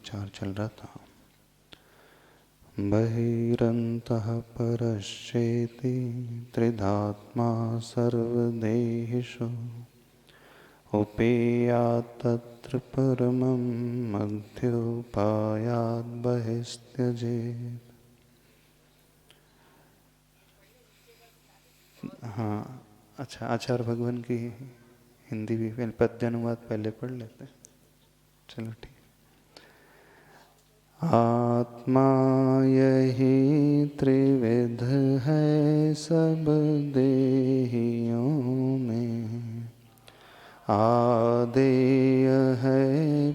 विचार चल रहा था। बहिरन्तः परश्चेति त्रिधात्मा सर्वदेहिषु उपेयात् तत्र परमं मध्योपायात् बहिस्त्यजेत्। हाँ, अच्छा, आचार्य भगवान की हिंदी भी पद्य अनुवाद पहले पढ़ लेते। चलो ठीक। आत्मा यही त्रिविध है सब देहियों में, आदेय है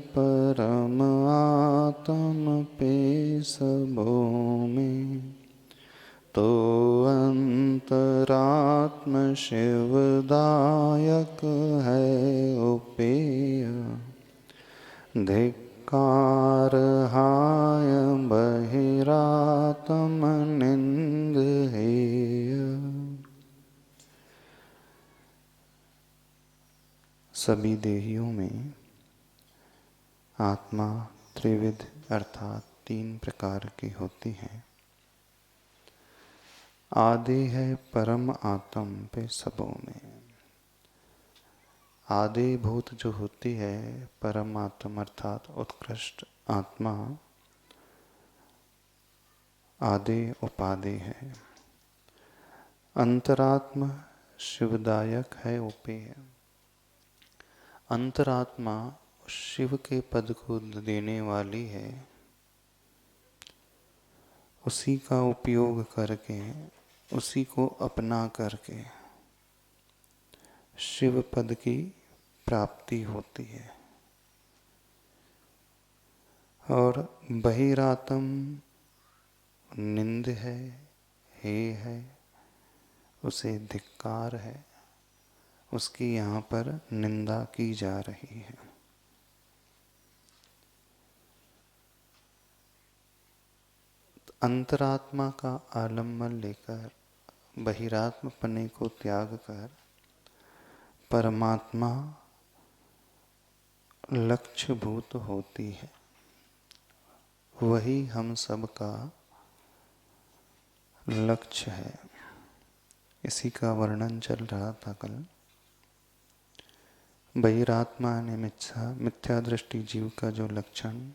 परम आत्म पे सबों में। तो अंतरात्म शिवदायक है उपेय, धिक्कार हाय बहिरात्म निंद हेय। सभी देहियों में आत्मा त्रिविध अर्थात 3 प्रकार की होती है। आदि है परम आत्म पे सबों में। आदि भूत जो होती है परम आत्म अर्थात उत्कृष्ट आत्मा, आदि उपाधि है। अंतरात्मा शिवदायक है उपेय। अंतरात्मा शिव के पद को देने वाली है, उसी का उपयोग करके, उसी को अपना करके शिव पद की प्राप्ति होती है। और बहिरातम निंद है, हे है, उसे धिक्कार है, उसकी यहाँ पर निंदा की जा रही है। अंतरात्मा का आलम्बन लेकर बहिरात्म पने को त्याग कर परमात्मा लक्ष्य भूत होती है। वही हम सब का लक्ष्य है। इसी का वर्णन चल रहा था कल। बहिरात्मा ने मिथ्या दृष्टि जीव का जो लक्षण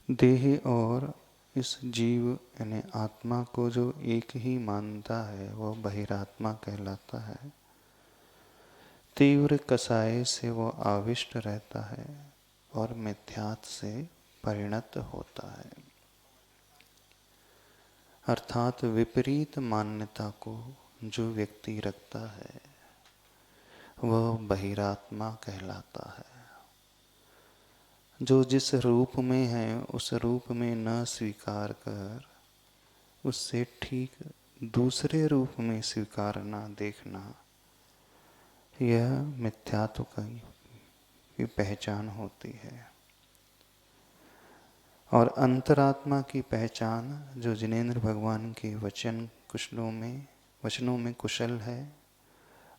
देह और इस जीव यानी आत्मा को जो एक ही मानता है वह बहिरात्मा कहलाता है। तीव्र कसाय से वो आविष्ट रहता है और मिथ्यात् से परिणत होता है। अर्थात विपरीत मान्यता को जो व्यक्ति रखता है वह बहिरात्मा कहलाता है। जो जिस रूप में है उस रूप में न स्वीकार कर उससे ठीक दूसरे रूप में स्वीकारना देखना, यह मिथ्यात्व की पहचान होती है। और अंतरात्मा की पहचान जो जिनेंद्र भगवान के वचनों में कुशल है,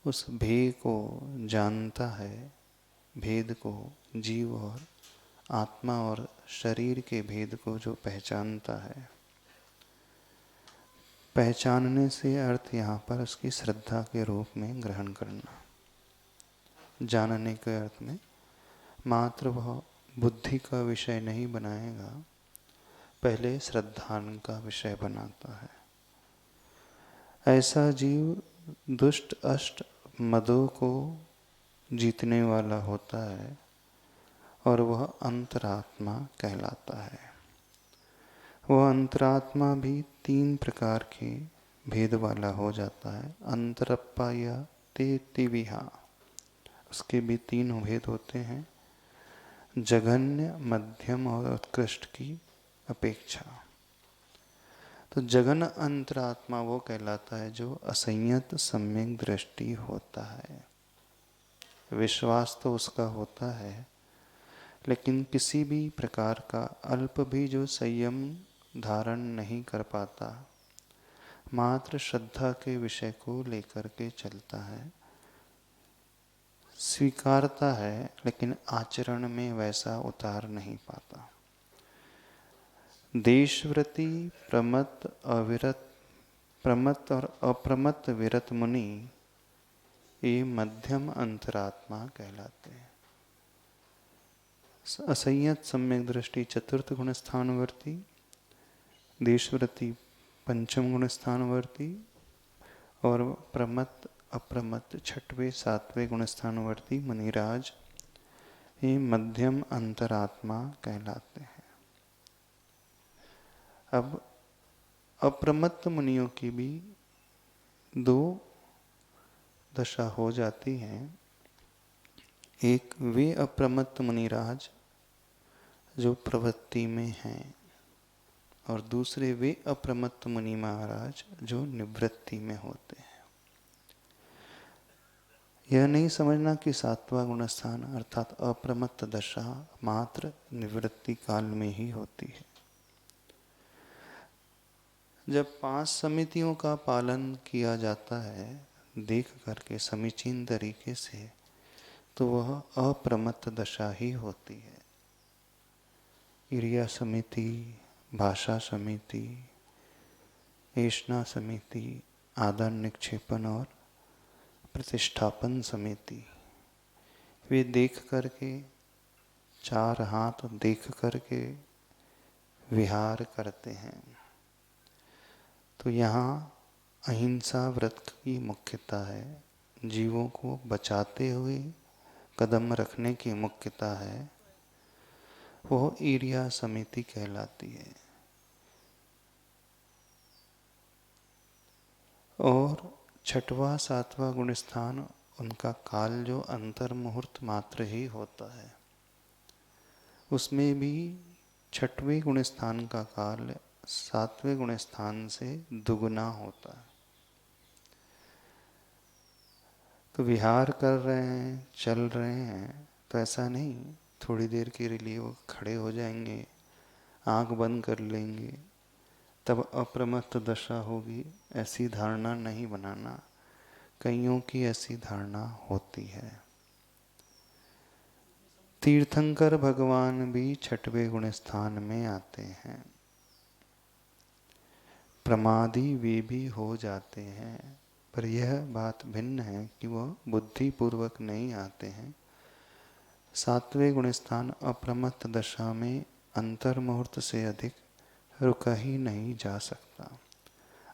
उस भेद को जानता है, भेद को जीव और आत्मा और शरीर के भेद को जो पहचानता है। पहचानने से अर्थ यहाँ पर उसकी श्रद्धा के रूप में ग्रहण करना। जानने के अर्थ में मात्र वह बुद्धि का विषय नहीं बनाएगा, पहले श्रद्धान का विषय बनाता है। ऐसा जीव दुष्ट अष्ट मदों को जीतने वाला होता है और वह अंतरात्मा कहलाता है। वह अंतरात्मा भी 3 प्रकार के भेद वाला हो जाता है। अंतरप्पा या तेतिविहा, उसके भी 3 भेद होते हैं, जघन्य, मध्यम और उत्कृष्ट की अपेक्षा। तो जघन अंतरात्मा वो कहलाता है जो असंयत सम्यक दृष्टि होता है। विश्वास तो उसका होता है, लेकिन किसी भी प्रकार का अल्प भी जो संयम धारण नहीं कर पाता, मात्र श्रद्धा के विषय को लेकर के चलता है। स्वीकारता है लेकिन आचरण में वैसा उतार नहीं पाता। देशव्रती प्रमत्त और अप्रमत्त विरत मुनि ये मध्यम अंतरात्मा कहलाते हैं। असंयत सम्यक दृष्टि चतुर्थ गुण स्थानवर्ती, देशव्रती पंचम गुण स्थानवर्ती और प्रमत्त अप्रमत्त छठवें सातवें गुण स्थानवर्ती मुनिराज ये मध्यम अंतरात्मा कहलाते हैं। अब अप्रमत्त मुनियों की भी दो दशा हो जाती है। एक वे अप्रमत्त मुनिराज जो प्रवृत्ति में हैं और दूसरे वे अप्रमत्त मुनि महाराज जो निवृत्ति में होते हैं। यह नहीं समझना कि सातवां गुण स्थान अर्थात अप्रमत्त दशा मात्र निवृत्ति काल में ही होती है। जब 5 समितियों का पालन किया जाता है देख करके समीचीन तरीके से, तो वह अप्रमत्त दशा ही होती है। क्रिया समिति, भाषा समिति, ऐष्णा समिति, आदान निक्षेपण और प्रतिष्ठापन समिति, वे देख करके 4 हाथ देख करके विहार करते हैं। तो यहाँ अहिंसा व्रत की मुख्यता है। जीवों को बचाते हुए कदम रखने की मुख्यता है। वो ईर्या समिति कहलाती है। और छठवां सातवां गुण स्थान उनका काल जो अंतर मुहूर्त मात्र ही होता है, उसमें भी छठवें गुण स्थान का काल सातवें गुण स्थान से दुगुना होता है। तो विहार कर रहे हैं, चल रहे हैं, तो ऐसा नहीं थोड़ी देर के लिए वो खड़े हो जाएंगे, आंख बंद कर लेंगे तब अप्रमत्त दशा होगी, ऐसी धारणा नहीं बनाना। कईयों की ऐसी धारणा होती है। तीर्थंकर भगवान भी छठवें गुण स्थान में आते हैं। प्रमादी वे भी हो जाते हैं, पर यह बात भिन्न है कि वह बुद्धिपूर्वक नहीं आते हैं। सातवें गुण स्थान अप्रमत्त दशा में अंतर मुहूर्त से अधिक रुका ही नहीं जा सकता।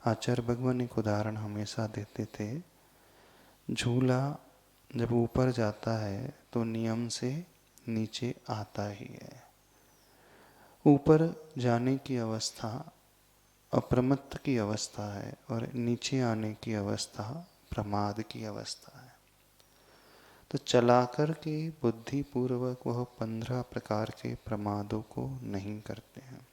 आचार्य भगवान एक उदाहरण हमेशा देते थे। झूला जब ऊपर जाता है तो नियम से नीचे आता ही है। ऊपर जाने की अवस्था अप्रमत्त की अवस्था है और नीचे आने की अवस्था प्रमाद की अवस्था है। तो चलाकर के बुद्धिपूर्वक वह 15 प्रकार के प्रमादों को नहीं करते हैं।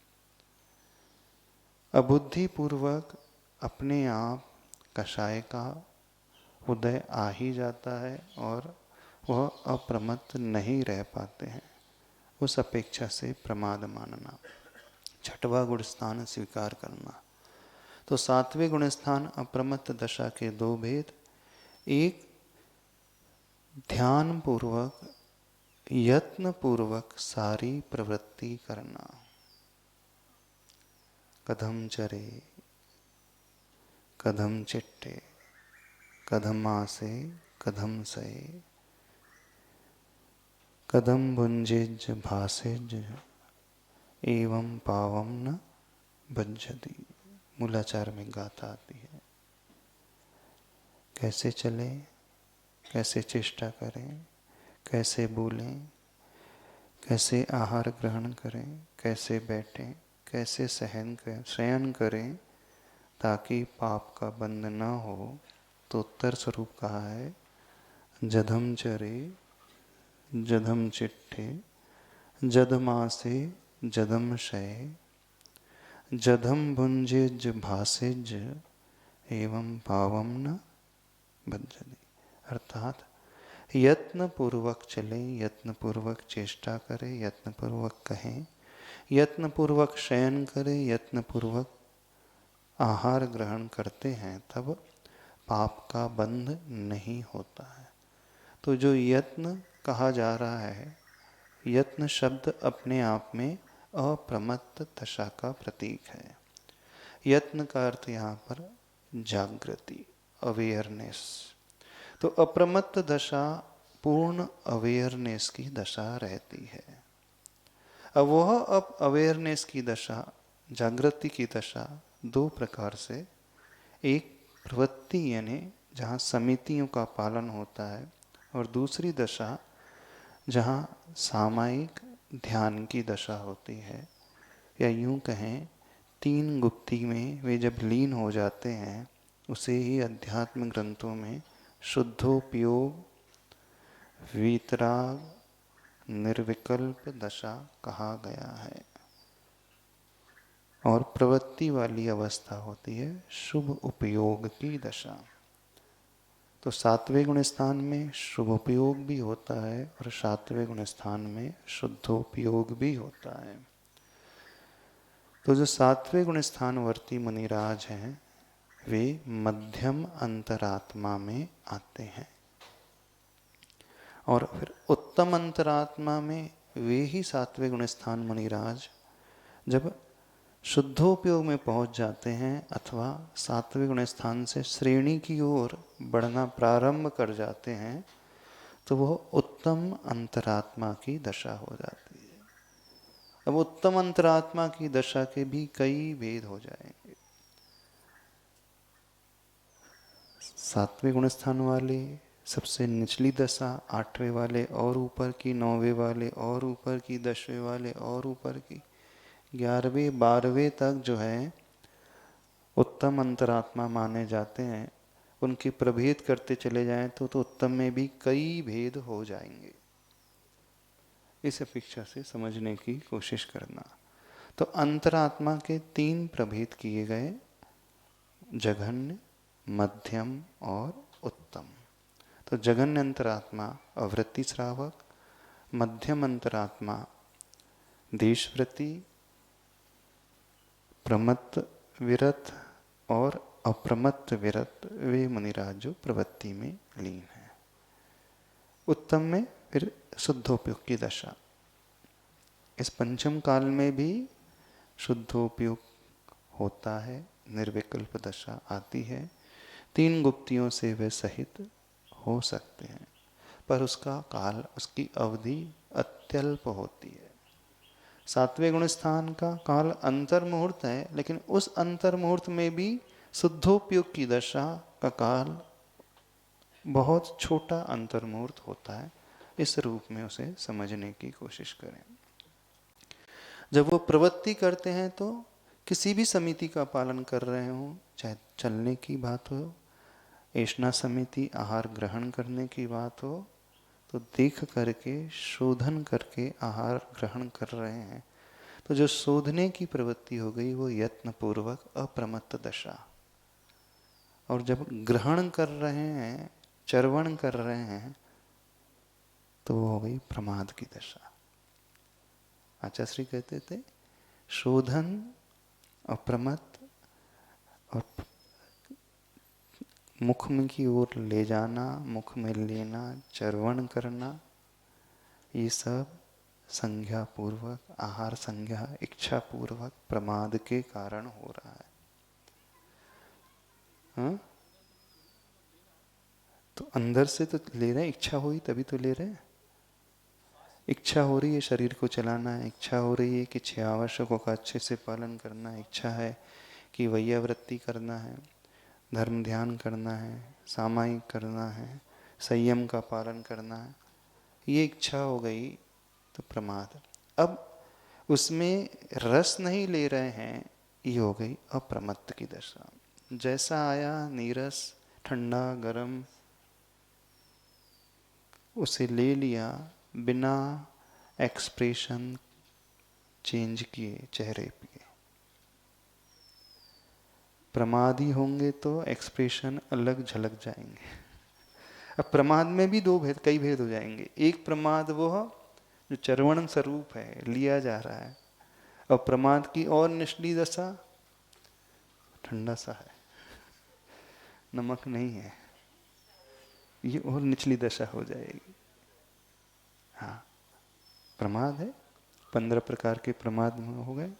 अबुद्धिपूर्वक अपने आप कषाय का उदय आ ही जाता है और वह अप्रमत्त नहीं रह पाते हैं। उस अपेक्षा से प्रमाद मानना, छठवां गुण स्थान स्वीकार करना। तो सातवें गुण स्थान अप्रमत्त दशा के 2 भेद। एक ध्यान पूर्वक यत्न पूर्वक सारी प्रवृत्ति करना। कदम चरे कदम चिट्टे कदम आसे कदम सये कदम भुंजेज भासेज एवं पावम न भज्जति। मूलाचार में गाथा आती है। कैसे चले, कैसे चेष्टा करें, कैसे बोलें, कैसे आहार ग्रहण करें, कैसे बैठें, कैसे शयन करें ताकि पाप का बंध न हो। तो उत्तर स्वरूप कहा है जधम चरे जधम चिट्ठे जधमासे जधम शये जधम भुंजेज भासेज एवं पावम न भज्जति। अर्थात यत्न पूर्वक चलें, यत्न पूर्वक चेष्टा करें, यत्न पूर्वक कहें, यत्न पूर्वक शयन करें, यत्न पूर्वक आहार ग्रहण करते हैं, तब पाप का बंध नहीं होता है। तो जो यत्न कहा जा रहा है, यत्न शब्द अपने आप में अप्रमत्त दशा का प्रतीक है। यत्न का अर्थ यहाँ पर जागृति, अवेयरनेस। तो अप्रमत्त दशा पूर्ण अवेयरनेस की दशा रहती है। अब वह अब अवेयरनेस की दशा, जागृति की दशा दो प्रकार से, एक प्रवृत्ति यानी जहाँ समितियों का पालन होता है, और दूसरी दशा जहाँ सामायिक ध्यान की दशा होती है, या यूं कहें तीन गुप्ती में वे जब लीन हो जाते हैं, उसे ही अध्यात्म ग्रंथों में शुद्धोपयोग, वीतराग, निर्विकल्प दशा कहा गया है। और प्रवृत्ति वाली अवस्था होती है शुभ उपयोग की दशा। तो सातवें गुण स्थान में शुभ उपयोग भी होता है और सातवें गुण स्थान में शुद्धोपयोग भी होता है। तो जो सातवें गुण स्थानवर्ती मुनिराज हैं, वे मध्यम अंतरात्मा में आते हैं। और फिर उत्तम अंतरात्मा में वे ही सातवें गुण स्थान मुनिराज जब शुद्धोपयोग में पहुंच जाते हैं अथवा सातवें गुण स्थान से श्रेणी की ओर बढ़ना प्रारंभ कर जाते हैं, तो वह उत्तम अंतरात्मा की दशा हो जाती है। अब उत्तम अंतरात्मा की दशा के भी कई भेद हो जाएंगे। सातवें गुण स्थान वाले सबसे निचली दशा, आठवें वाले और ऊपर की, नौवें वाले और ऊपर की, 10वें वाले और ऊपर की, 11वें 12वें तक जो है उत्तम अंतरात्मा माने जाते हैं। उनके प्रभेद करते चले जाएं तो उत्तम में भी कई भेद हो जाएंगे। इस अपेक्षा से समझने की कोशिश करना। तो अंतरात्मा के तीन प्रभेद किए गए, जघन्य, मध्यम और उत्तम। तो जघन्य अंतरात्मा अवृत्ति श्रावक, मध्यम अंतरात्मा देशव्रति, प्रमत्त विरत और अप्रमत्त विरत, वे मुनिराज जो प्रवृत्ति में लीन है। उत्तम में फिर शुद्धोपयोग की दशा। इस पंचम काल में भी शुद्धोपयोग होता है, निर्विकल्प दशा आती है। तीन गुप्तियों से वे सहित हो सकते हैं, पर उसका काल, उसकी अवधि अत्यल्प होती है। सातवें गुण स्थान का काल अंतर मुहूर्त है, लेकिन उस अंतर मुहूर्त में भी शुद्धोपयोग की दशा का काल बहुत छोटा अंतर मुहूर्त होता है। इस रूप में उसे समझने की कोशिश करें। जब वो प्रवृत्ति करते हैं तो किसी भी समिति का पालन कर रहे हों, चाहे चलने की बात हो, ऐष्णा समिति, आहार ग्रहण करने की बात हो, तो देख करके, शोधन करके आहार ग्रहण कर रहे हैं, तो जो शोधने की प्रवृत्ति हो गई वो यत्नपूर्वक अप्रमत्त दशा। और जब ग्रहण कर रहे हैं, चर्वण कर रहे हैं, तो वो हो गई प्रमाद की दशा। आचार्य कहते थे शोधन, अप्रमत्त और मुख में की ओर ले जाना, मुख में लेना, चर्वण करना, ये सब संज्ञा पूर्वक, आहार संज्ञा इच्छा पूर्वक प्रमाद के कारण हो रहा है। हाँ? तो अंदर से तो ले रहे हैं, इच्छा हुई तभी तो ले रहे हैं। इच्छा हो रही है शरीर को चलाना है, इच्छा हो रही है कि 6 आवश्यकों का अच्छे से पालन करना है, इच्छा है कि वैयावृत्ति करना है, धर्म ध्यान करना है, सामायिक करना है, संयम का पालन करना है, ये इच्छा हो गई तो प्रमाद। अब उसमें रस नहीं ले रहे हैं, ये हो गई अप्रमत्त की दशा। जैसा आया नीरस, ठंडा गरम, उसे ले लिया बिना एक्सप्रेशन चेंज किए चेहरे पे। प्रमादी होंगे तो एक्सप्रेशन अलग झलक जाएंगे। अब प्रमाद में भी कई भेद हो जाएंगे। एक प्रमाद वो जो चर्वण स्वरूप है, लिया जा रहा है, और प्रमाद की और निचली दशा ठंडा सा है, नमक नहीं है, ये और निचली दशा हो जाएगी। हाँ, प्रमाद है, 15 प्रकार के प्रमाद हो गए,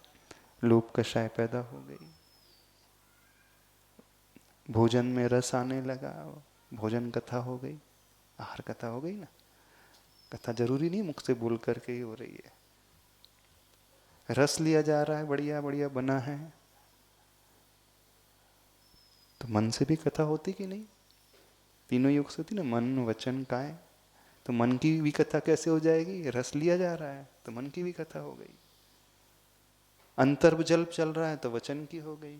लोभ कषाय पैदा हो गई, भोजन में रस आने लगा, भोजन कथा हो गई, आहार कथा हो गई ना। कथा जरूरी नहीं मुख से बोल करके ही हो रही है, रस लिया जा रहा है, बढ़िया बढ़िया बना है, तो मन से भी कथा होती कि नहीं? तीनों युग से होती ना, मन वचन काय। तो मन की भी कथा कैसे हो जाएगी? रस लिया जा रहा है तो मन की भी कथा हो गई। अंतर्जल्प चल रहा है तो वचन की हो गई,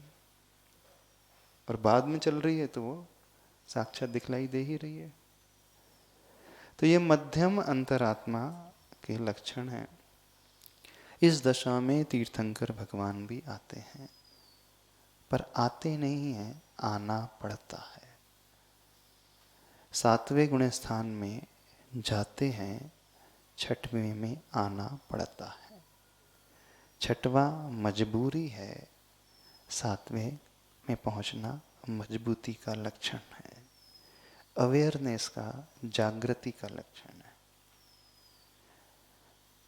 और बाद में चल रही है तो वो साक्षात दिखलाई दे ही रही है। तो ये मध्यम अंतरात्मा के लक्षण हैं। इस दशा में तीर्थंकर भगवान भी आते हैं, पर आते नहीं हैं, आना पड़ता है। 7वें गुण स्थान में जाते हैं, 6वें में आना पड़ता है। 6वां मजबूरी है, 7वें में पहुंचना मजबूती का लक्षण है, अवेयरनेस का, जागृति का लक्षण है।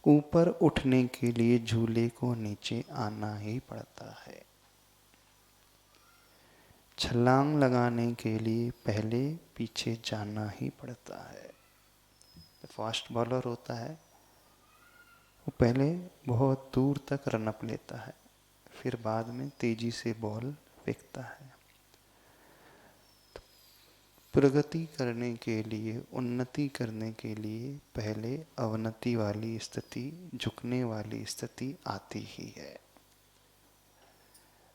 ऊपर उठने के लिए झूले को नीचे आना ही पड़ता है। छलांग लगाने के लिए पहले पीछे जाना ही पड़ता है। फास्ट बॉलर होता है, वो पहले बहुत दूर तक रन अप लेता है, फिर बाद में तेजी से बॉल फेंकता है। तो प्रगति करने के लिए, उन्नति करने के लिए पहले अवनति वाली स्थिति, झुकने वाली स्थिति आती ही है।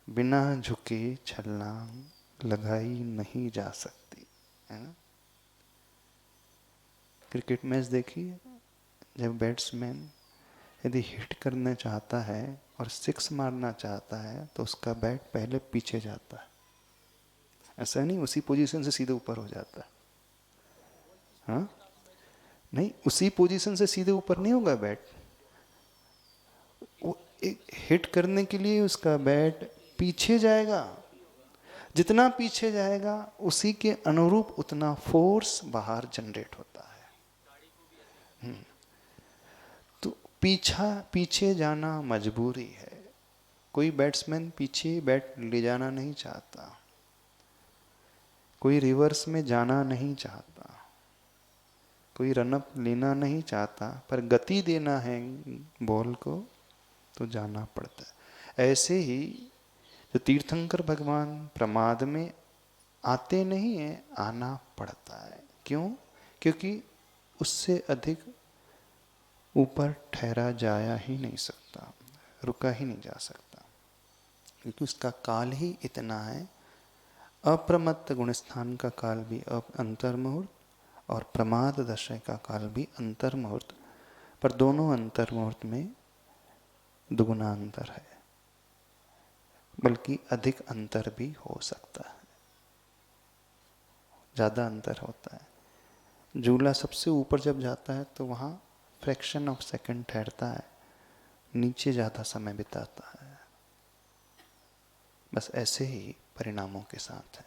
बिना झुके छलांग लगाई नहीं जा सकती, है ना। क्रिकेट मैच देखिए, जब बैट्समैन यदि हिट करना चाहता है और 6 मारना चाहता है तो उसका बैट पहले पीछे जाता है, ऐसा नहीं उसी पोजीशन से सीधे ऊपर हो जाता है। हाँ, नहीं, उसी पोजीशन से सीधे ऊपर नहीं होगा बैट। वो एक हिट करने के लिए उसका बैट पीछे जाएगा, जितना पीछे जाएगा उसी के अनुरूप उतना फोर्स बाहर जनरेट होता है। तो पीछे जाना मजबूरी है। कोई बैट्समैन पीछे बैट ले जाना नहीं चाहता, कोई रिवर्स में जाना नहीं चाहता, कोई रनअप लेना नहीं चाहता, पर गति देना है बॉल को तो जाना पड़ता है। ऐसे ही जो तीर्थंकर भगवान प्रमाद में आते नहीं है, आना पड़ता है। क्यों? क्योंकि उससे अधिक ऊपर ठहरा जाया ही नहीं सकता, रुका ही नहीं जा सकता, क्योंकि उसका काल ही इतना है। अप्रमत्त गुणस्थान का काल भी अंतर्मुहूर्त और प्रमाद दशा का काल भी अंतर्मुहूर्त, पर दोनों अंतर्मुहूर्त में दुगुना अंतर है, बल्कि अधिक अंतर भी हो सकता है, ज़्यादा अंतर होता है। झूला सबसे ऊपर जब जाता है तो वहाँ फ्रैक्शन ऑफ सेकंड ठहरता है, नीचे ज़्यादा समय बिताता है। बस ऐसे ही परिणामों के साथ है।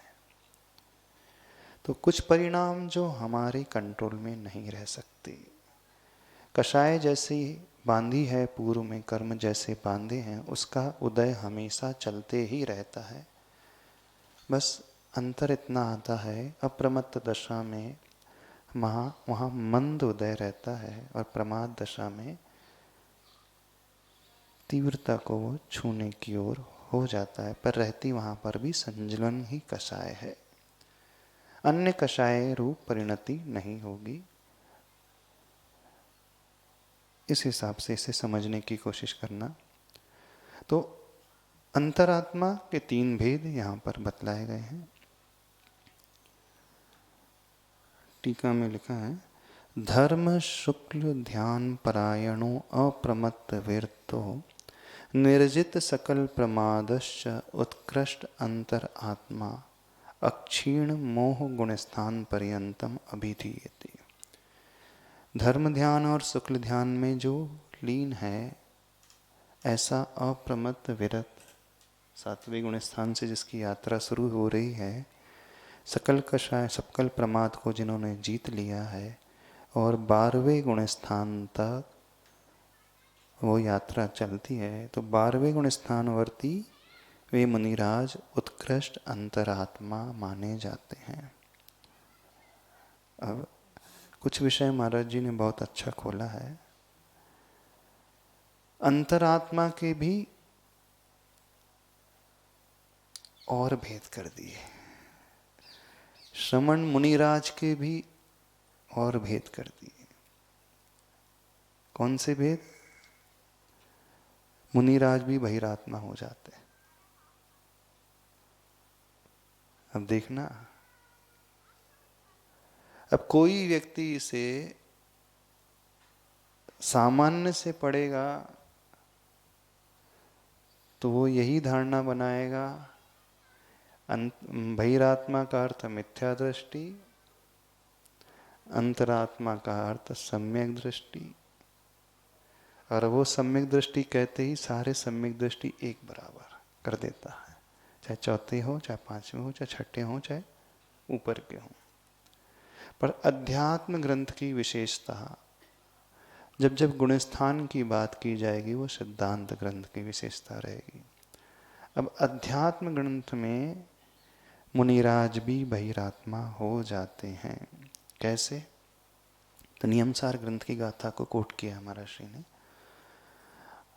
तो कुछ परिणाम जो हमारे कंट्रोल में नहीं रह सकते, कषाय जैसी बांधी है पूर्व में, कर्म जैसे बांधे हैं, उसका उदय हमेशा चलते ही रहता है। बस अंतर इतना आता है, अप्रमत्त दशा में वहाँ मंद उदय रहता है और प्रमाद दशा में तीव्रता को वो छूने की ओर हो जाता है, पर रहती वहाँ पर भी संजलन ही कषाय है, अन्य कषाय रूप परिणति नहीं होगी। इस हिसाब से इसे समझने की कोशिश करना। तो अंतरात्मा के 3 भेद यहाँ पर बतलाए गए हैं। टीका में लिखा है, धर्म शुक्ल ध्यान परायणो अप्रमत्त वीर्तो निर्जित सकल प्रमादश्च उत्कृष्ट अंतर आत्मा अक्षीण मोह गुणस्थान पर्यंतम अभिधीयते। धर्म ध्यान और शुक्ल ध्यान में जो लीन है, ऐसा अप्रमत्त विरत 7वें गुण स्थान से जिसकी यात्रा शुरू हो रही है, सकल कषाय सकल प्रमाद को जिन्होंने जीत लिया है और 12वें गुण स्थान तक वो यात्रा चलती है, तो 12वें गुण स्थानवर्ती वे मुनिराज उत्कृष्ट अंतरात्मा माने जाते हैं। अब कुछ विषय महाराज जी ने बहुत अच्छा खोला है। अंतरात्मा के भी और भेद कर दिए, श्रमण मुनिराज के भी और भेद कर दिए। कौन से भेद? मुनिराज भी बहिरात्मा हो जाते हैं। अब देखना, अब कोई व्यक्ति इसे सामान्य से पढ़ेगा तो वो यही धारणा बनाएगा, बहिरात्मा का अर्थ मिथ्या दृष्टि, अंतरात्मा का अर्थ सम्यक दृष्टि, और वो सम्यक दृष्टि कहते ही सारे सम्यक दृष्टि एक बराबर कर देता है, चाहे चौथे हो, चाहे पांचवें हो, चाहे छठे हो, चाहे ऊपर के हो। पर अध्यात्म ग्रंथ की विशेषता, जब जब गुणस्थान की बात की जाएगी वो सिद्धांत ग्रंथ की विशेषता रहेगी। अब अध्यात्म ग्रंथ में मुनिराज भी बहिरात्मा हो जाते हैं। कैसे? तो नियमसार ग्रंथ की गाथा को कोट किया हमारा श्री ने।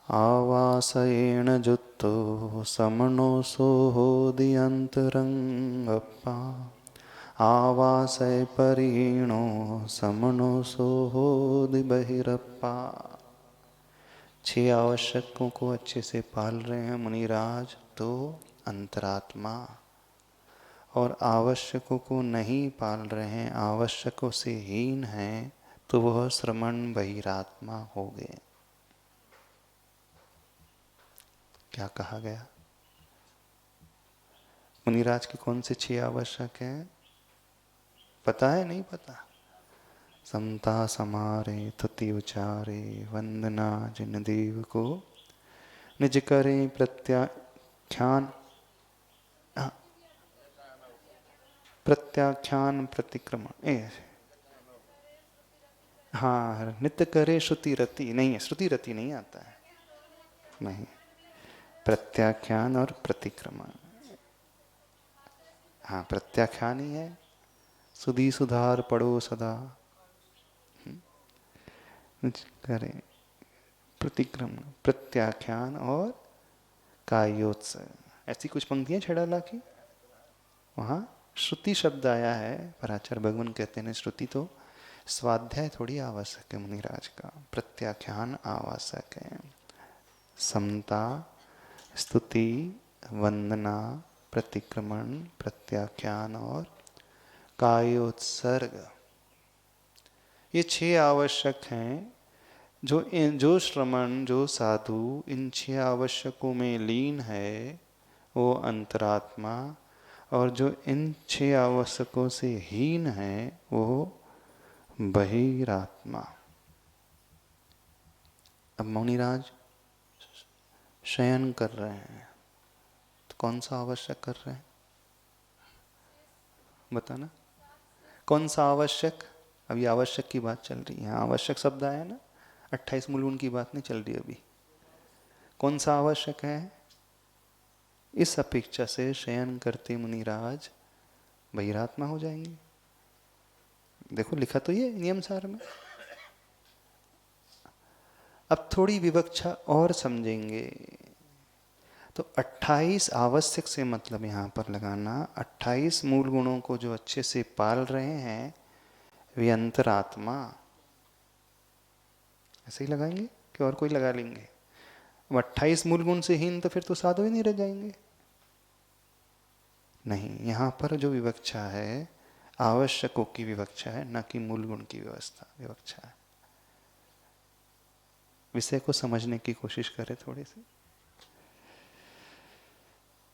आवासयेण जुत्तो समनो सोहोदियंतरंगप्पा, आवासय परीणो समनो सोहोदि बहिरप्पा। 6 आवश्यकों को अच्छे से पाल रहे हैं मुनिराज तो अंतरात्मा, और आवश्यकों को नहीं पाल रहे हैं, आवश्यकों से हीन हैं, तो वह श्रमण बहिरात्मा हो गए। क्या कहा गया? मुनिराज के कौन से 6 आवश्यक हैं? पता है? नहीं पता? समता समारे तुति उचारे, वंदना जिन देव को, निज करें प्रत्याख्यान, प्रत्याख्यान प्रतिक्रमण, हाँ, नित्य करे श्रुति रति, नहीं है, श्रुति रति नहीं आता है, नहीं, प्रत्याख्यान और प्रतिक्रमण, हाँ, प्रत्याख्यान ही है, सुधी सुधार पढ़ो सदा, करें प्रतिक्रमण, प्रत्याख्यान और कायोत्सव, ऐसी कुछ पंक्तियां छेड़ाला की, वहाँ श्रुति शब्द आया है। पर आचार्य भगवान कहते हैं श्रुति तो स्वाध्याय थोड़ी आवश्यक है मुनिराज का, प्रत्याख्यान आवश्यक है। समता, स्तुति, वंदना, प्रतिक्रमण, प्रत्याख्यान और कायोत्सर्ग, ये 6 आवश्यक हैं। जो श्रमण, जो साधु इन 6 आवश्यकों में लीन है वो अंतरात्मा, और जो इन 6 आवश्यकों से हीन है वो बहिरात्मा। अब मुनिराज शयन कर रहे हैं तो कौन सा आवश्यक कर रहे हैं? बताना, कौन सा आवश्यक? अभी आवश्यक की बात चल रही है, आवश्यक शब्द आया ना, 28 मूल की बात नहीं चल रही अभी। कौन सा आवश्यक है? इस अपेक्षा से शयन करते मुनिराज बहिरात्मा हो जाएंगे। देखो लिखा तो ये नियमसार में। अब थोड़ी विवक्षा और समझेंगे तो 28 आवश्यक से मतलब यहाँ पर लगाना, 28 मूल गुणों को जो अच्छे से पाल रहे हैं वे अंतरात्मा, ऐसे ही लगाएंगे कि और कोई लगा लेंगे? अब 28 मूल गुण से हीन तो फिर तो साधु ही नहीं रह जाएंगे। नहीं, यहाँ पर जो विवक्षा है आवश्यकों की विवक्षा है, न कि मूल गुण की विवक्षा है। विषय को समझने की कोशिश करें थोड़ी सी।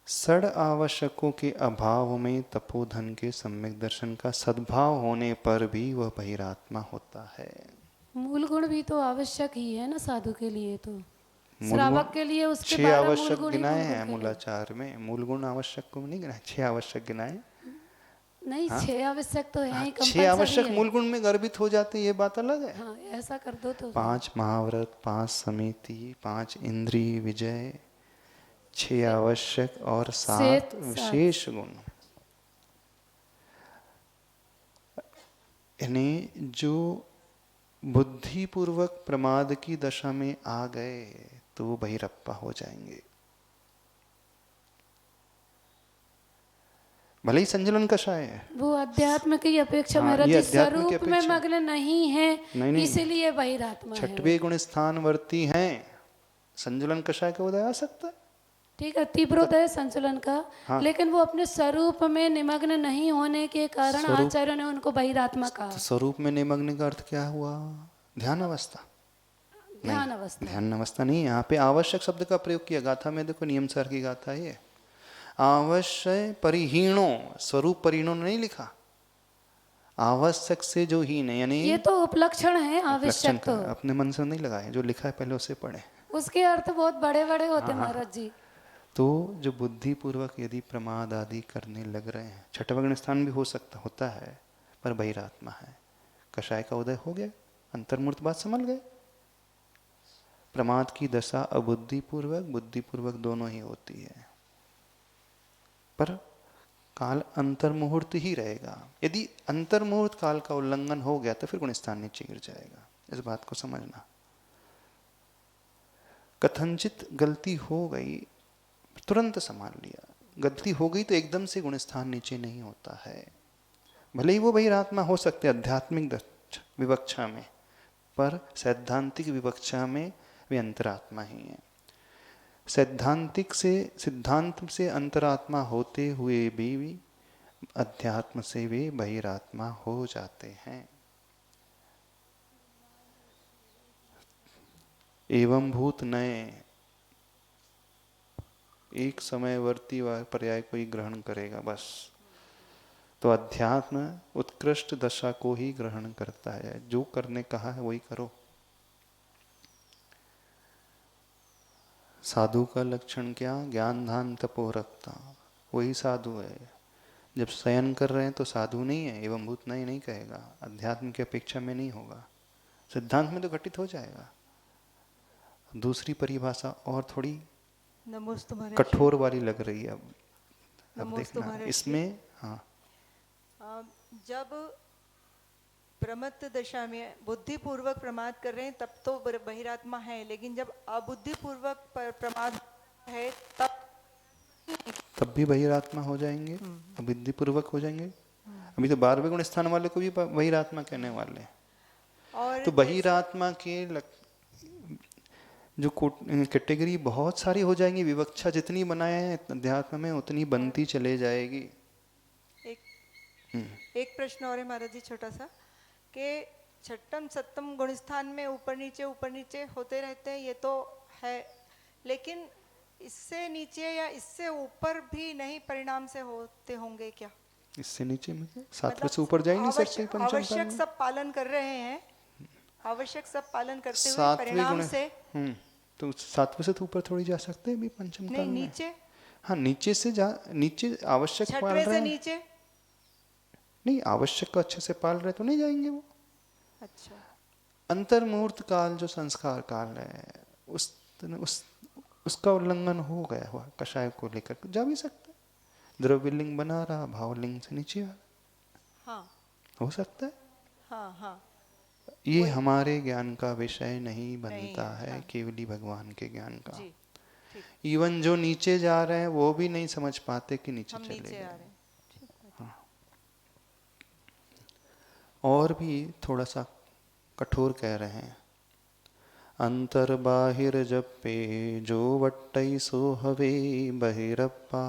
सड़ आवश्यकों के अभाव में तपोधन के सम्यक दर्शन का सद्भाव होने पर भी वह बहिरात्मा होता है। मूल गुण भी तो आवश्यक ही है ना साधु के लिए, तो श्रावक के लिए उसके 6 12 आवश्यक मूल गुण गिनाए हैं मूलाचार में, मूल गुण आवश्यक को नहीं गिनाए, 6 आवश्यक गिनाए। नहीं, हाँ? 6 आवश्यक तो है ही, 6 कंपलसरी आवश्यक है। मूल गुण में गर्भित हो जाते हैं, ये बात अलग है। हाँ, ऐसा कर दो तो 5 महाव्रत, 5 समिति, 5 इंद्रिय विजय, 6 आवश्यक और 7 सात। विशेष गुण। यानी जो बुद्धिपूर्वक प्रमाद की दशा में आ गए तो वो बहिरप्पा हो जाएंगे। भले ही संजलन कषाय है। वो अध्यात्म की अपेक्षा हाँ, महाराज ये जी अध्यात्म की स्वरूप में अपेक्षा। मग्न नहीं है, नहीं, इसीलिए बहिरात्मा है छठवें वो। गुण स्थानवर्ती हैं, संजलन कषाय का उदय आ सकता है। ठीक है, तीव्रोदय संचलन का। हाँ। लेकिन वो अपने स्वरूप में निमग्न नहीं होने के कारण स्वरूप, आचार्यों ने उनको बहिरात्मा कहा। स्वरूप में निमग्न का अर्थ क्या हुआ? ध्यान अवस्था नहीं, ध्यान अवस्था। ध्यान अवस्था नहीं। यहाँ पे आवश्यक शब्द का प्रयोग किया। गाथा में देखो, नियम सार की गाथा है ये। आवश्य परिहीणो, स्वरूप परिहीणो नहीं लिखा, आवश्यक से जो हीन है, यानी ये तो उपलक्षण है, लक्षण आवश्यक का तो। अपने मन से नहीं लगाए, जो लिखा है पहले उसे पढ़े। उसके अर्थ बहुत बड़े बड़े होते हाँ, महाराज जी। तो जो बुद्धिपूर्वक यदि प्रमाद आदि करने लग रहे हैं, छठवां गुण स्थान भी हो सकता होता है, पर बहिरात्मा है, कषाय का उदय हो गया, अंतर्मूर्त बात समझ गए। प्रमाद की दशा अबुद्धिपूर्वक बुद्धिपूर्वक दोनों ही होती है, पर काल अंतर्मुहूर्त ही रहेगा। यदि अंतर्मुहूर्त काल का उल्लंघन हो गया तो फिर गुण स्थान नीचे गिर जाएगा। इस बात को समझना। कथनचित गलती हो गई, तुरंत संभाल लिया। गलती हो गई तो एकदम से गुण स्थान नीचे नहीं होता है। भले ही वो बहिरात्मा हो सकते आध्यात्मिक विवक्षा में, पर सैद्धांतिक विवक्षा में वे अंतरात्मा ही हैं। सैद्धांतिक से, सिद्धांत से अंतरात्मा होते हुए भी अध्यात्म से वे बहिरात्मा हो जाते हैं। एवं भूत नए, एक समयवर्ती पर्याय को ही ग्रहण करेगा बस, तो अध्यात्म उत्कृष्ट दशा को ही ग्रहण करता है। जो करने कहा है वही करो। साधु का लक्षण क्या? ज्ञान धान तपो रखता, वही साधु है। जब शयन कर रहे हैं तो साधु नहीं है, एवं भूत नहीं, नहीं कहेगा, अध्यात्म की अपेक्षा में नहीं होगा, सिद्धांत में तो घटित हो जाएगा। दूसरी परिभाषा और थोड़ी कठोर वाली लग रही है। अब देखना इसमें। हाँ, जब प्रमत्त दशा में बुद्धिपूर्वक प्रमाद कर रहे हैं तब तो बहिरात्मा है, लेकिन जब अबुद्धिपूर्वक प्रमाद है तब भी बहिरात्मा हो जाएंगे, अबुद्धिपूर्वक हो जाएंगे। अभी तो 12वें गुण स्थान वाले को भी बहिरात्मा कहने वाले। और तो बहिरात्मा के जो कैटेगरी बहुत सारी हो जाएंगी, विवक्षा जितनी बनाए हैं अध्यात्म में उतनी बनती चले जाएगी। एक प्रश्न और है महाराज जी, छोटा सा, कि छठम सप्तम गुण स्थान में ऊपर नीचे होते रहते हैं, ये तो है, लेकिन इससे नीचे या इससे ऊपर भी नहीं परिणाम से होते होंगे क्या? इससे नीचे में 7वें से ऊपर जा ही नहीं सकते। पंचम आवश्यक सब पालन कर रहे हैं, आवश्यक सब पालन करते हुए परिणाम से तो 7वें से तो ऊपर थोड़ी जा सकते हैं भी पंचम काल में। नीचे, हाँ, नीचे से जा, नीचे आवश्यक पाल रहे हैं, नीचे नहीं, आवश्यक को अच्छे से पाल रहे तो नहीं जाएंगे वो। अच्छा, अंतर्मुहूर्त काल जो संस्कार काल है, उसका उल्लंघन हो गया हुआ, कषाय को लेकर जा भी सकता है। द्रव्यलिंग बना रहा, भावलिंग से नीचे आ रहा, हाँ, हो सकता है। हाँ हाँ, ये हमारे ज्ञान का विषय नहीं बनता नहीं, है, हाँ, केवली भगवान के ज्ञान का। जी, इवन जो नीचे जा रहे हैं वो भी नहीं समझ पाते कि नीचे चले गए। हाँ, और भी थोड़ा सा कठोर कह रहे हैं। अंतर बाहिर जपे जो वट्टई सो हवे बहिरप्पा,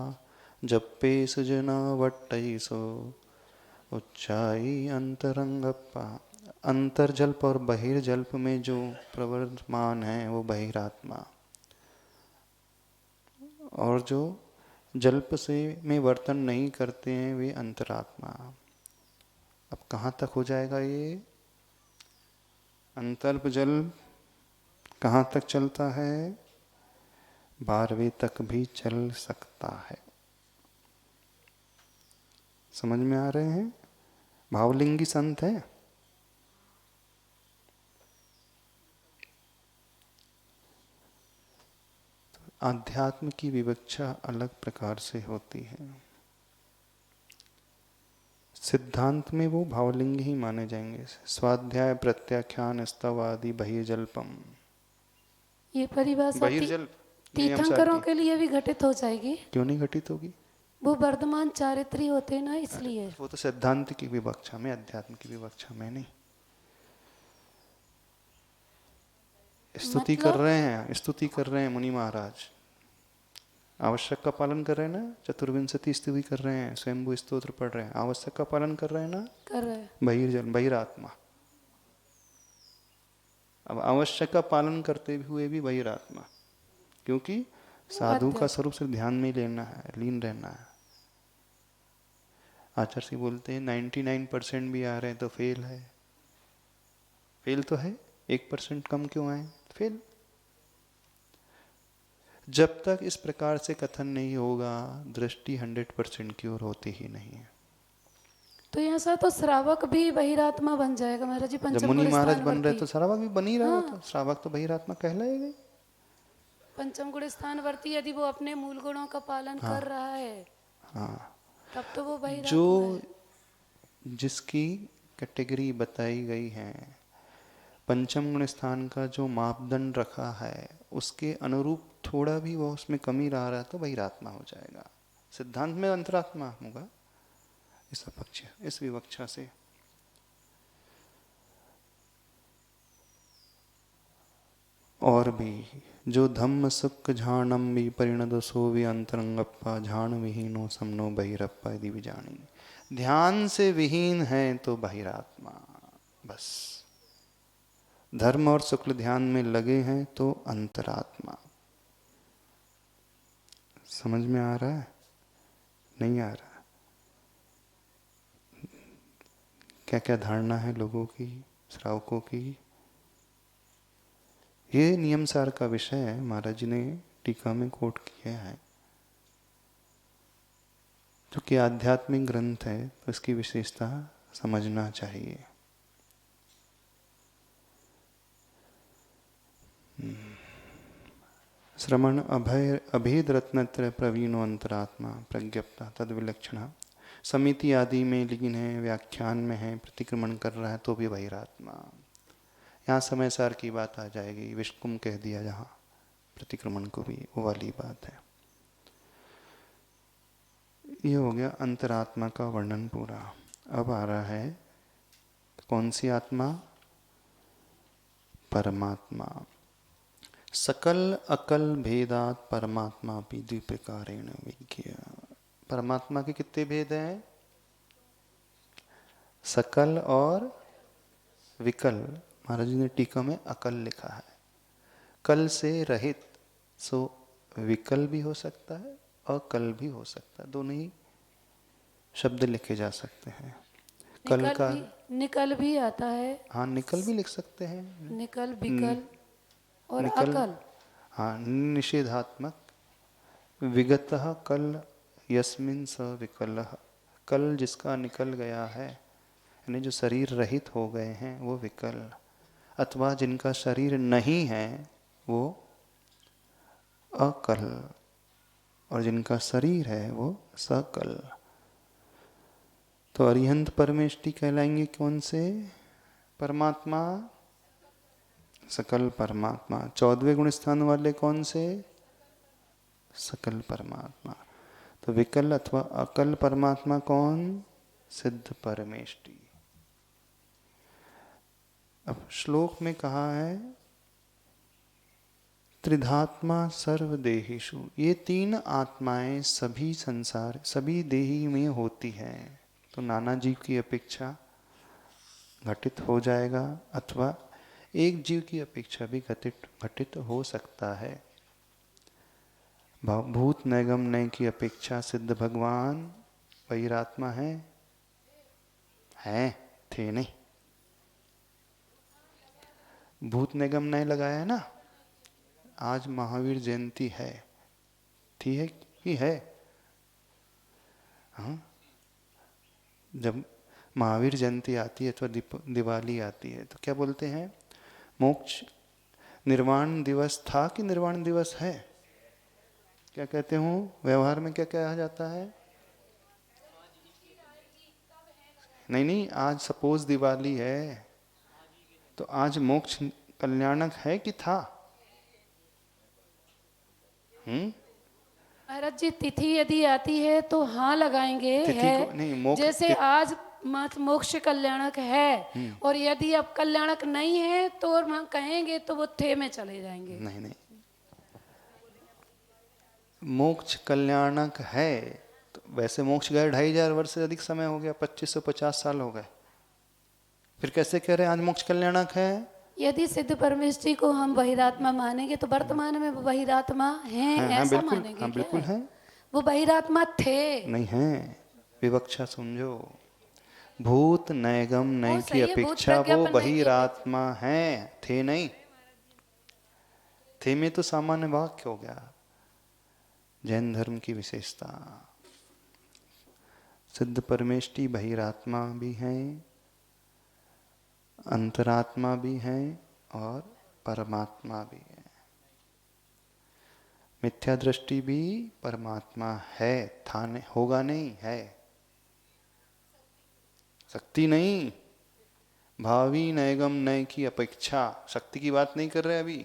जपे सुजना वट्टई सो उच्चाई अंतरंगप्पा। अंतर्जल्प और बहिर्जल्प में जो प्रवर्तमान है वो बहिरात्मा, और जो जल्प से में वर्तन नहीं करते हैं वे अंतरात्मा। अब कहाँ तक हो जाएगा ये? अंतर्प जल कहाँ तक चलता है? 12वें तक भी चल सकता है। समझ में आ रहे हैं? भावलिंगी संत है। आध्यात्म की विवक्षा अलग प्रकार से होती है। सिद्धांत में वो भावलिंग ही माने जाएंगे। स्वाध्याय, प्रत्याख्यान, स्तव आदि बहिर्जल्पम। ये परिभाषा बहिर्जल्प नियम सार तीर्थंकरों की के लिए भी घटित हो जाएगी। क्यों नहीं घटित होगी? वो वर्धमान चारित्री होते हैं ना, इसलिए। वो तो सिद्धांत की विवक्षा में, अध्यात्म की विवक्षा में नहीं। स्तुति कर मतलब रहे हैं, स्तुति कर रहे हैं मुनि महाराज, आवश्यक का पालन कर रहे हैं ना। चतुर्विंशति स्तुति कर रहे हैं, स्वयंभू स्तोत्र पढ़ रहे हैं, आवश्यक का पालन कर रहे हैं ना। कर रहे हैं। बहिर्जन, बहिरात्मा। अब आवश्यक का पालन करते हुए भी बहिरात्मा, क्योंकि साधु का स्वरूप से ध्यान में लेना है, लीन रहना है। आचार्य जी बोलते हैं 99% भी आ रहे हैं तो फेल है। फेल तो है, 1% कम क्यों आए? फेल। जब तक इस प्रकार से कथन नहीं होगा, दृष्टि 100% की ओर होती ही नहीं है। तो ऐसा तो श्रावक भी बहिरात्मा बन जाएगा महाराज जी। जब पंचम मुनि गुण महाराज स्थान बन रहे वर्ती। तो श्रावक भी बन ही रहा हाँ। होता। श्रावक तो बहिरात्मा कहलाएगा ही। पंचम गुण स्थान वर्ती यदि वो अपने मूल गुणों का पालन कर रहा है, हाँ, तब तो वो बहिरात्मा जो है। जिसकी कैटेगरी बताई गई है, पंचम गुण स्थान का जो मापदंड रखा है, उसके अनुरूप थोड़ा भी वो उसमें कमी रहा है तो बहिरात्मा हो जाएगा। सिद्धांत में अंतरात्मा होगा। इस अपक्ष, इस विवक्षा से और भी जो धम्म सुख झाणम भी परिणद सो भी अंतरंगप्पा झाण विहीनो समनो बहिरप्पा यदि विजानी। ध्यान से विहीन है तो बहिरात्मा। बस धर्म और शुक्ल ध्यान में लगे हैं तो अंतरात्मा। समझ में आ रहा है? नहीं आ रहा? क्या क्या धारणा है लोगों की, श्रावकों की? ये नियम सार का विषय है, महाराज जी ने टीका में कोट किया है। जो कि आध्यात्मिक ग्रंथ है तो इसकी विशेषता समझना चाहिए। श्रमण अभय अभेद रत्नत्रय प्रवीणो अंतरात्मा प्रज्ञप्ता तद विलक्षण। समिति आदि में लीन है, व्याख्यान में है, प्रतिक्रमण कर रहा है तो भी बहिरात्मा। यहाँ समय सार की बात आ जाएगी। विष्कुम कह दिया जहाँ, प्रतिक्रमण को भी वो वाली बात है। ये हो गया अंतरात्मा का वर्णन पूरा। अब आ रहा है कौन सी आत्मा? परमात्मा। सकल अकल भेदात परमात्मा भी द्विप्रकारेण विज्ञेय। परमात्मा के कितने भेद हैं? सकल और विकल। महाराज जी ने टीका में अकल लिखा है। कल से रहित, सो विकल भी हो सकता है, अकल भी हो सकता है। दोनों ही शब्द लिखे जा सकते हैं। कल का निकल भी आता है। हाँ, निकल भी लिख सकते हैं। निकल, बिकल और निकल, अकल। हाँ, निषेधात्मक। विगतः कल यस्मिन स विकलः। कल जिसका निकल गया है, यानी जो शरीर रहित हो गए हैं, वो विकल। अथवा जिनका शरीर नहीं है वो अकल, और जिनका शरीर है वो सकल। तो अरिहंत परमेष्टि कहलाएंगे कौन से? परमात्मा, सकल परमात्मा। 14वें गुण स्थान वाले कौन से? सकल परमात्मा। तो विकल अथवा अकल परमात्मा कौन? सिद्ध परमेष्टि। अब श्लोक में कहा है त्रिधात्मा सर्वदेहिषु। ये तीन आत्माएं सभी संसार, सभी देही में होती हैं। तो नाना जीव की अपेक्षा घटित हो जाएगा, अथवा एक जीव की अपेक्षा भी घटित हो सकता है। भूत नैगम नय की अपेक्षा सिद्ध भगवान बहिरात्मा है? थे नहीं। भूत निगम नय लगाया है ना। आज महावीर जयंती है, थी है कि है? हाँ, जब महावीर जयंती आती है अथवा दिवाली आती है तो क्या बोलते हैं? मोक्ष निर्वाण दिवस था कि निर्वाण दिवस है? क्या कहते हो व्यवहार में, क्या कहा जाता है? नहीं नहीं, आज सपोज दिवाली है तो आज मोक्ष कल्याणक है कि था? महाराज जी तिथि यदि आती है तो हाँ लगाएंगे, तिथि है को नहीं, मोक्ष जैसे आज मोक्ष कल्याणक है और यदि अब कल्याणक नहीं है तो और हम कहेंगे तो वो थे में चले जाएंगे। नहीं नहीं, मोक्ष कल्याणक है तो वैसे मोक्ष गए 2500 वर्ष से अधिक समय हो गया, 2550 साल हो गए, फिर कैसे कह रहे हैं आज मोक्ष कल्याणक है? यदि सिद्ध परमेश्वर जी को हम बहिरात्मा मानेंगे तो वर्तमान में वो बहिरात्मा हैं, ऐसा बिल्कुल, मानेंगे हाँ बिल्कुल क्या? है। वो बहिरात्मा थे नहीं है, विवक्षा समझो। भूत नैगम नय की सही है, भूत अपेक्षा वो प्रज्ञापन नय की बहिरात्मा है, थे नहीं। थे में तो सामान्य वाक्य हो गया, जैन धर्म की विशेषता। सिद्ध परमेष्टि बहिरात्मा भी हैं, अंतरात्मा भी हैं और परमात्मा भी है। मिथ्या दृष्टि भी परमात्मा है, था नहीं, होगा नहीं, है। शक्ति नहीं, भावी नैगम नय की अपेक्षा, शक्ति की बात नहीं कर रहे अभी,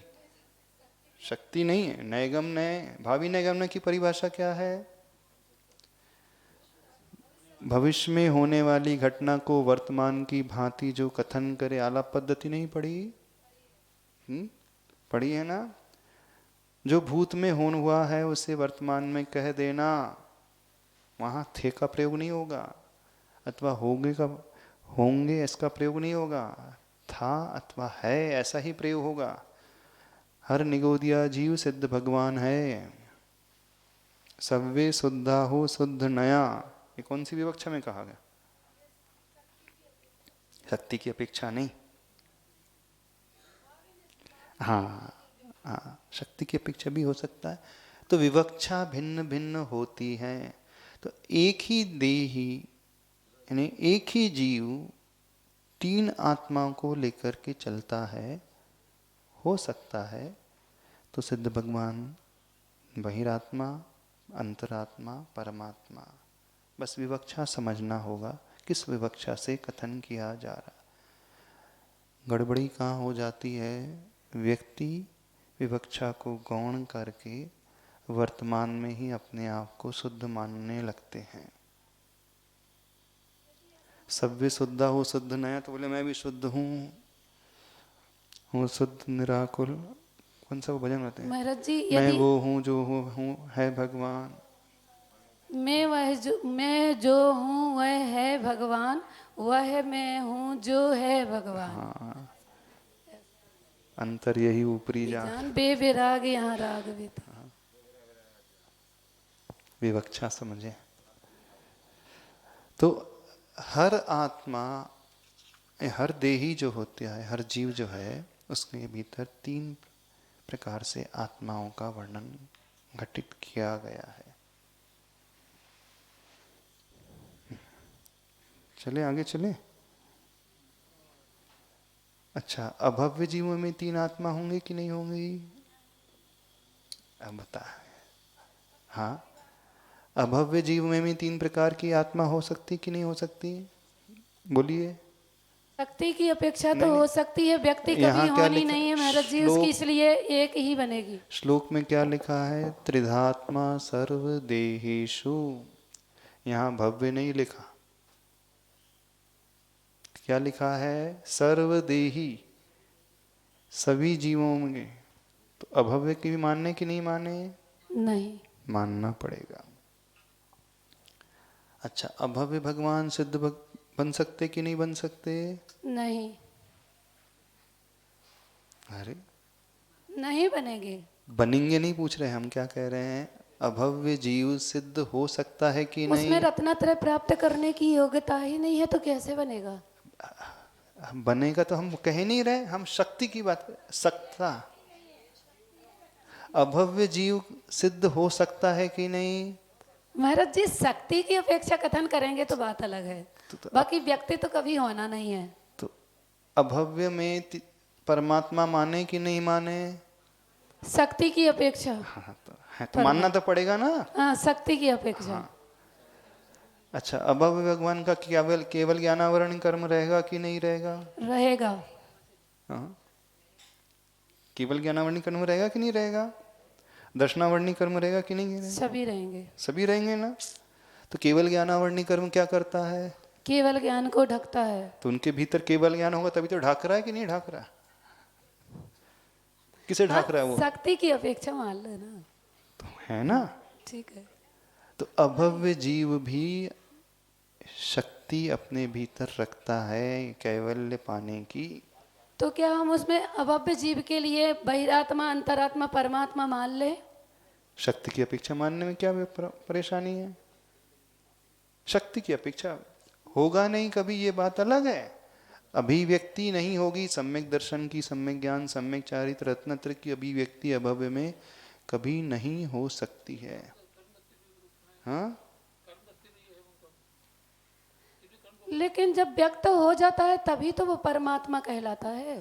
शक्ति नहीं है। नैगम नय, भावी नैगम नय की परिभाषा क्या है? भविष्य में होने वाली घटना को वर्तमान की भांति जो कथन करे, आलाप पद्धति नहीं पढ़ी? पढ़ी है ना? जो भूत में हुआ है उसे वर्तमान में कह देना, वहां थे का प्रयोग नहीं होगा, अथवा होंगे इसका प्रयोग नहीं होगा, था अथवा है ऐसा ही प्रयोग होगा। हर निगोदिया जीव सिद्ध भगवान है, सव्वे शुद्धा हो शुद्ध नया, ये कौन सी विवक्षा में कहा गया? शक्ति की अपेक्षा नहीं। हाँ हाँ, शक्ति की अपेक्षा भी हो सकता है। तो विवक्षा भिन्न भिन्न होती है। तो एक ही देही यानी एक ही जीव तीन आत्माओं को लेकर के चलता है, हो सकता है। तो सिद्ध भगवान बहिरात्मा, अंतरात्मा, परमात्मा, बस विवक्षा समझना होगा किस विवक्षा से कथन किया जा रहा। गड़बड़ी कहाँ हो जाती है? व्यक्ति विवक्षा को गौण करके वर्तमान में ही अपने आप को शुद्ध मानने लगते हैं। सव्य शुद्धा हो शुद्ध नया, तो बोले मैं भी शुद्ध हूँ शुद्ध निराकुल। कौन सा वो भजन होते हैं? महाराज जी मैं वो हूँ जो हूँ है भगवान, मैं जो हूँ वह है भगवान, वह मैं हूँ जो है भगवान। हाँ, अंतर यही ऊपरी जान। बेविराग यहाँ राग भी था। विवक्षा समझे। तो हर आत्मा, हर देही जो होता है, हर जीव जो है, उसके भीतर तीन प्रकार से आत्माओं का वर्णन घटित किया गया है। चले आगे चले। अच्छा, अभव्य जीवों में तीन आत्मा होंगे कि नहीं होंगी? अब बता। हाँ, अभव्य जीव में भी तीन प्रकार की आत्मा हो सकती कि नहीं हो सकती? बोलिए। शक्ति की अपेक्षा तो हो सकती है, व्यक्ति कभी होनी नहीं है महाराज जी, उसकी इसलिए एक ही बनेगी। श्लोक में क्या लिखा है? त्रिधात्मा सर्वदेहेषु। यहाँ भव्य नहीं लिखा, क्या लिखा है? सर्वदेही, सभी जीवों में। तो अभव्य की भी मानने की नहीं माने? नहीं मानना पड़ेगा। अच्छा, अभव्य भगवान सिद्ध बन सकते कि नहीं बन सकते? नहीं, अरे नहीं बनेंगे। बनेंगे नहीं पूछ रहे हम, क्या कह रहे हैं? अभव्य जीव सिद्ध हो सकता है कि नहीं? उसमें रत्नत्रय प्राप्त करने की योग्यता ही नहीं है तो कैसे बनेगा? बनेगा तो हम कह नहीं रहे, हम शक्ति की बात कर, सत्ता। अभव्य जीव सिद्ध हो सकता है कि नहीं? महाराज जी शक्ति की अपेक्षा कथन करेंगे तो बात अलग है। बाकी व्यक्ति तो कभी होना नहीं है। तो अभव्य में परमात्मा माने कि नहीं माने? शक्ति की अपेक्षा। हाँ, तो मानना तो पड़ेगा ना। हाँ, शक्ति की अपेक्षा। हाँ। अच्छा, अभव्य भगवान का केवल केवल ज्ञानावरण कर्म रहेगा कि नहीं रहेगा? रहेगा। हाँ, केवल ज्ञानावरणी कर्म रहेगा कि नहीं रहेगा? दर्शनावरणी कर्म रहेगा कि नहीं रहेगा? सभी रहेंगे। सभी रहेंगे ना। तो केवल ज्ञानावरणी कर्म क्या करता है? केवल ज्ञान को ढकता है। तो उनके भीतर केवल ज्ञान होगा तभी तो ढाक रहा है कि नहीं ढाक रहा? किसे ढाक रहा है वो? शक्ति की अपेक्षा मान लेना। तो है ना। ठीक है। तो अभव्य जीव भी शक्ति अपने भीतर रखता है कैवल्य पाने की। तो क्या हम उसमें अभव्य जीव के लिए बहिरात्मा, अंतरात्मा, परमात्मा मान ले? शक्ति की अपेक्षा मानने में क्या परेशानी है? शक्ति की अपेक्षा होगा नहीं कभी, ये बात अलग है। अभिव्यक्ति नहीं होगी सम्यक दर्शन की, सम्यक ज्ञान, सम्यक चारित्र, रत्नत्र की अभिव्यक्ति अभव्य में कभी नहीं हो सकती है। हाँ, लेकिन जब व्यक्त हो जाता है तभी तो वो परमात्मा कहलाता है।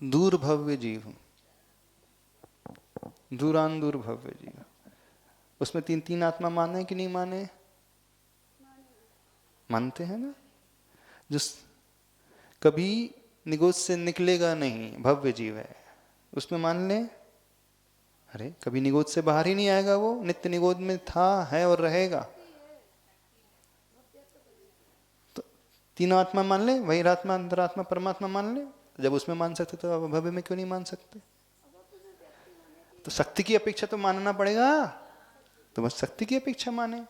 दूर भव्य जीव, दूरान दूर भव्य जीव, उसमें तीन तीन आत्मा माने कि नहीं माने? मानते हैं ना। जिस कभी निगोद से निकलेगा नहीं, भव्य जीव है, उसमें मान ले। अरे कभी निगोद से बाहर ही नहीं आएगा, वो नित्य निगोद में था, है और रहेगा। तो तीनों आत्मा मान ले, बहिरात्मा, अंतरात्मा, परमात्मा मान ले। जब उसमें मान सकते तो अब भव्य में क्यों नहीं मान सकते? तो शक्ति की अपेक्षा तो मानना पड़ेगा। तो बस शक्ति की अपेक्षा माने।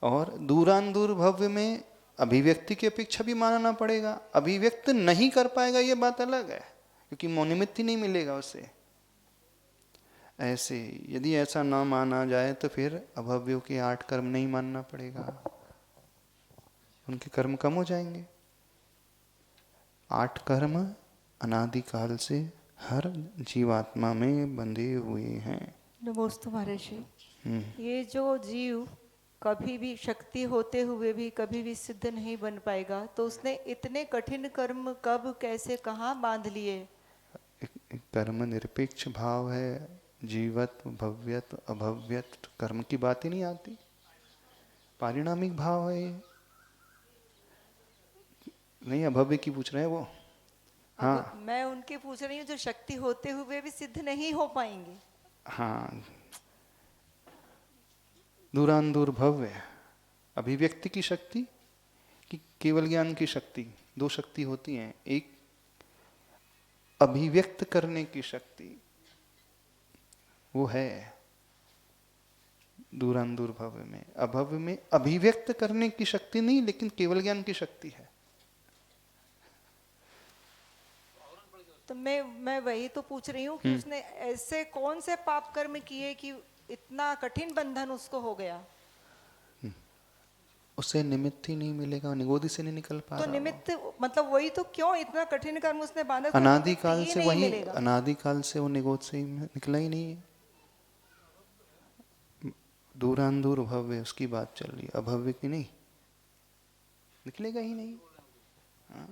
और दूरान दूर भव्य में अभिव्यक्ति की अपेक्षा भी मानना पड़ेगा। अभिव्यक्त नहीं कर पाएगा ये बात अलग है, क्योंकि निमित्त ही नहीं मिलेगा उसे। ऐसे यदि ऐसा ना माना जाए तो फिर अभव्यों के 8 कर्म नहीं मानना पड़ेगा, उनके कर्म कम हो जाएंगे। 8 कर्म अनादिकाल से हर जीवात्मा में बंधे हुए हैं। नमोस्तु महर्षि। ये जो जीव कभी भी शक्ति होते हुए भी कभी भी सिद्ध नहीं बन पाएगा, तो उसने इतने कठिन कर्म कब, कैसे, कहाँ बांध लिए? कर्म निरपेक्ष भाव है। जीवत, भव्यत, अभव्यत कर्म की बात ही नहीं आती। पारिणामिक भाव है ये। नहीं, अभव्य की पूछ रहे हैं वो। हाँ, मैं उनके पूछ रही हूँ जो शक्ति होते हुए भी सिद्ध नहीं हो पाएंगे। हाँ, दूरान दूर भव्य, अभिव्यक्ति की शक्ति कि केवल ज्ञान की शक्ति? 2 शक्ति होती हैं। एक अभिव्यक्त करने की शक्ति, वो है दूरान दूर भव्य में। अभव्य में अभिव्यक्त करने की शक्ति नहीं, लेकिन केवल ज्ञान की शक्ति है। तो मैं वही तो पूछ रही हूँ कि उसने ऐसे कौन से पाप कर्म किए कि इतना कठिन बंधन उसको हो गया? उसे निमित्त ही नहीं मिलेगा, निगोदी से नहीं निकल पा तो रहा। निमित्त मतलब वही तो, क्यों इतना कठिन कर्म उसने बांधा? अनादिकाल से वही, अनादिकाल से वो निगोद से ही निकला ही नहीं है। दूरान दूर भव्य उसकी बात चल रही है, अभव्य की नहीं, निकलेगा ही नहीं। हाँ?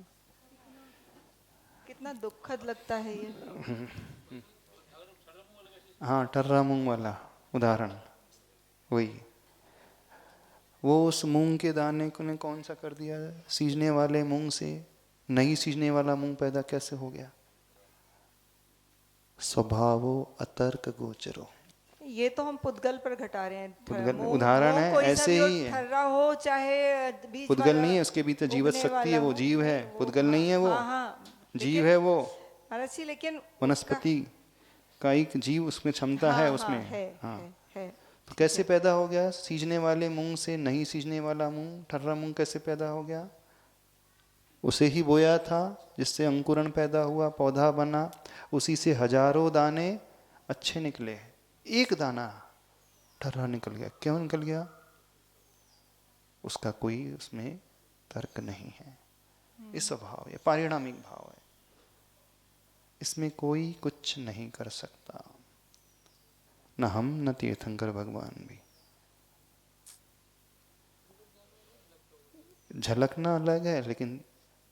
कितना दुखद लगता है ये। हाँ, टर्रा मूंग वाला उदाहरण वही। वो उस मूंग के दाने को ने कौन सा कर दिया? सीजने वाले मूंग से नहीं सीजने वाला मूंग पैदा कैसे हो गया? स्वभावो अतर्क गोचरो। ये तो हम पुद्गल पर घटा रहे हैं। उदाहरण है, ऐसे ही है। ठर्रा हो चाहे बीज पुद्गल नहीं है, उसके भीतर जीवत शक्ति है, वो जीव है। पुद्गल नहीं है वो, जीव है वो। महर्षि लेकिन वनस्पति का एक जीव, उसमें क्षमता है उसमें। हाँ, तो कैसे पैदा हो गया? सीजने वाले मूंग से नहीं सीजने वाला मूंग, ठर्रा मूंग कैसे पैदा हो गया? उसे ही बोया था, जिससे अंकुरण पैदा हुआ, पौधा बना, उसी से हजारों दाने अच्छे निकले, एक दाना ठर्रा निकल गया। क्यों निकल गया? उसका कोई उसमें तर्क नहीं है। ये स्वभाव है, पारिणामिक भाव है, इसमें कोई कुछ नहीं कर सकता। न हम न तीर्थंकर भगवान भी। झलकना अलग है, लेकिन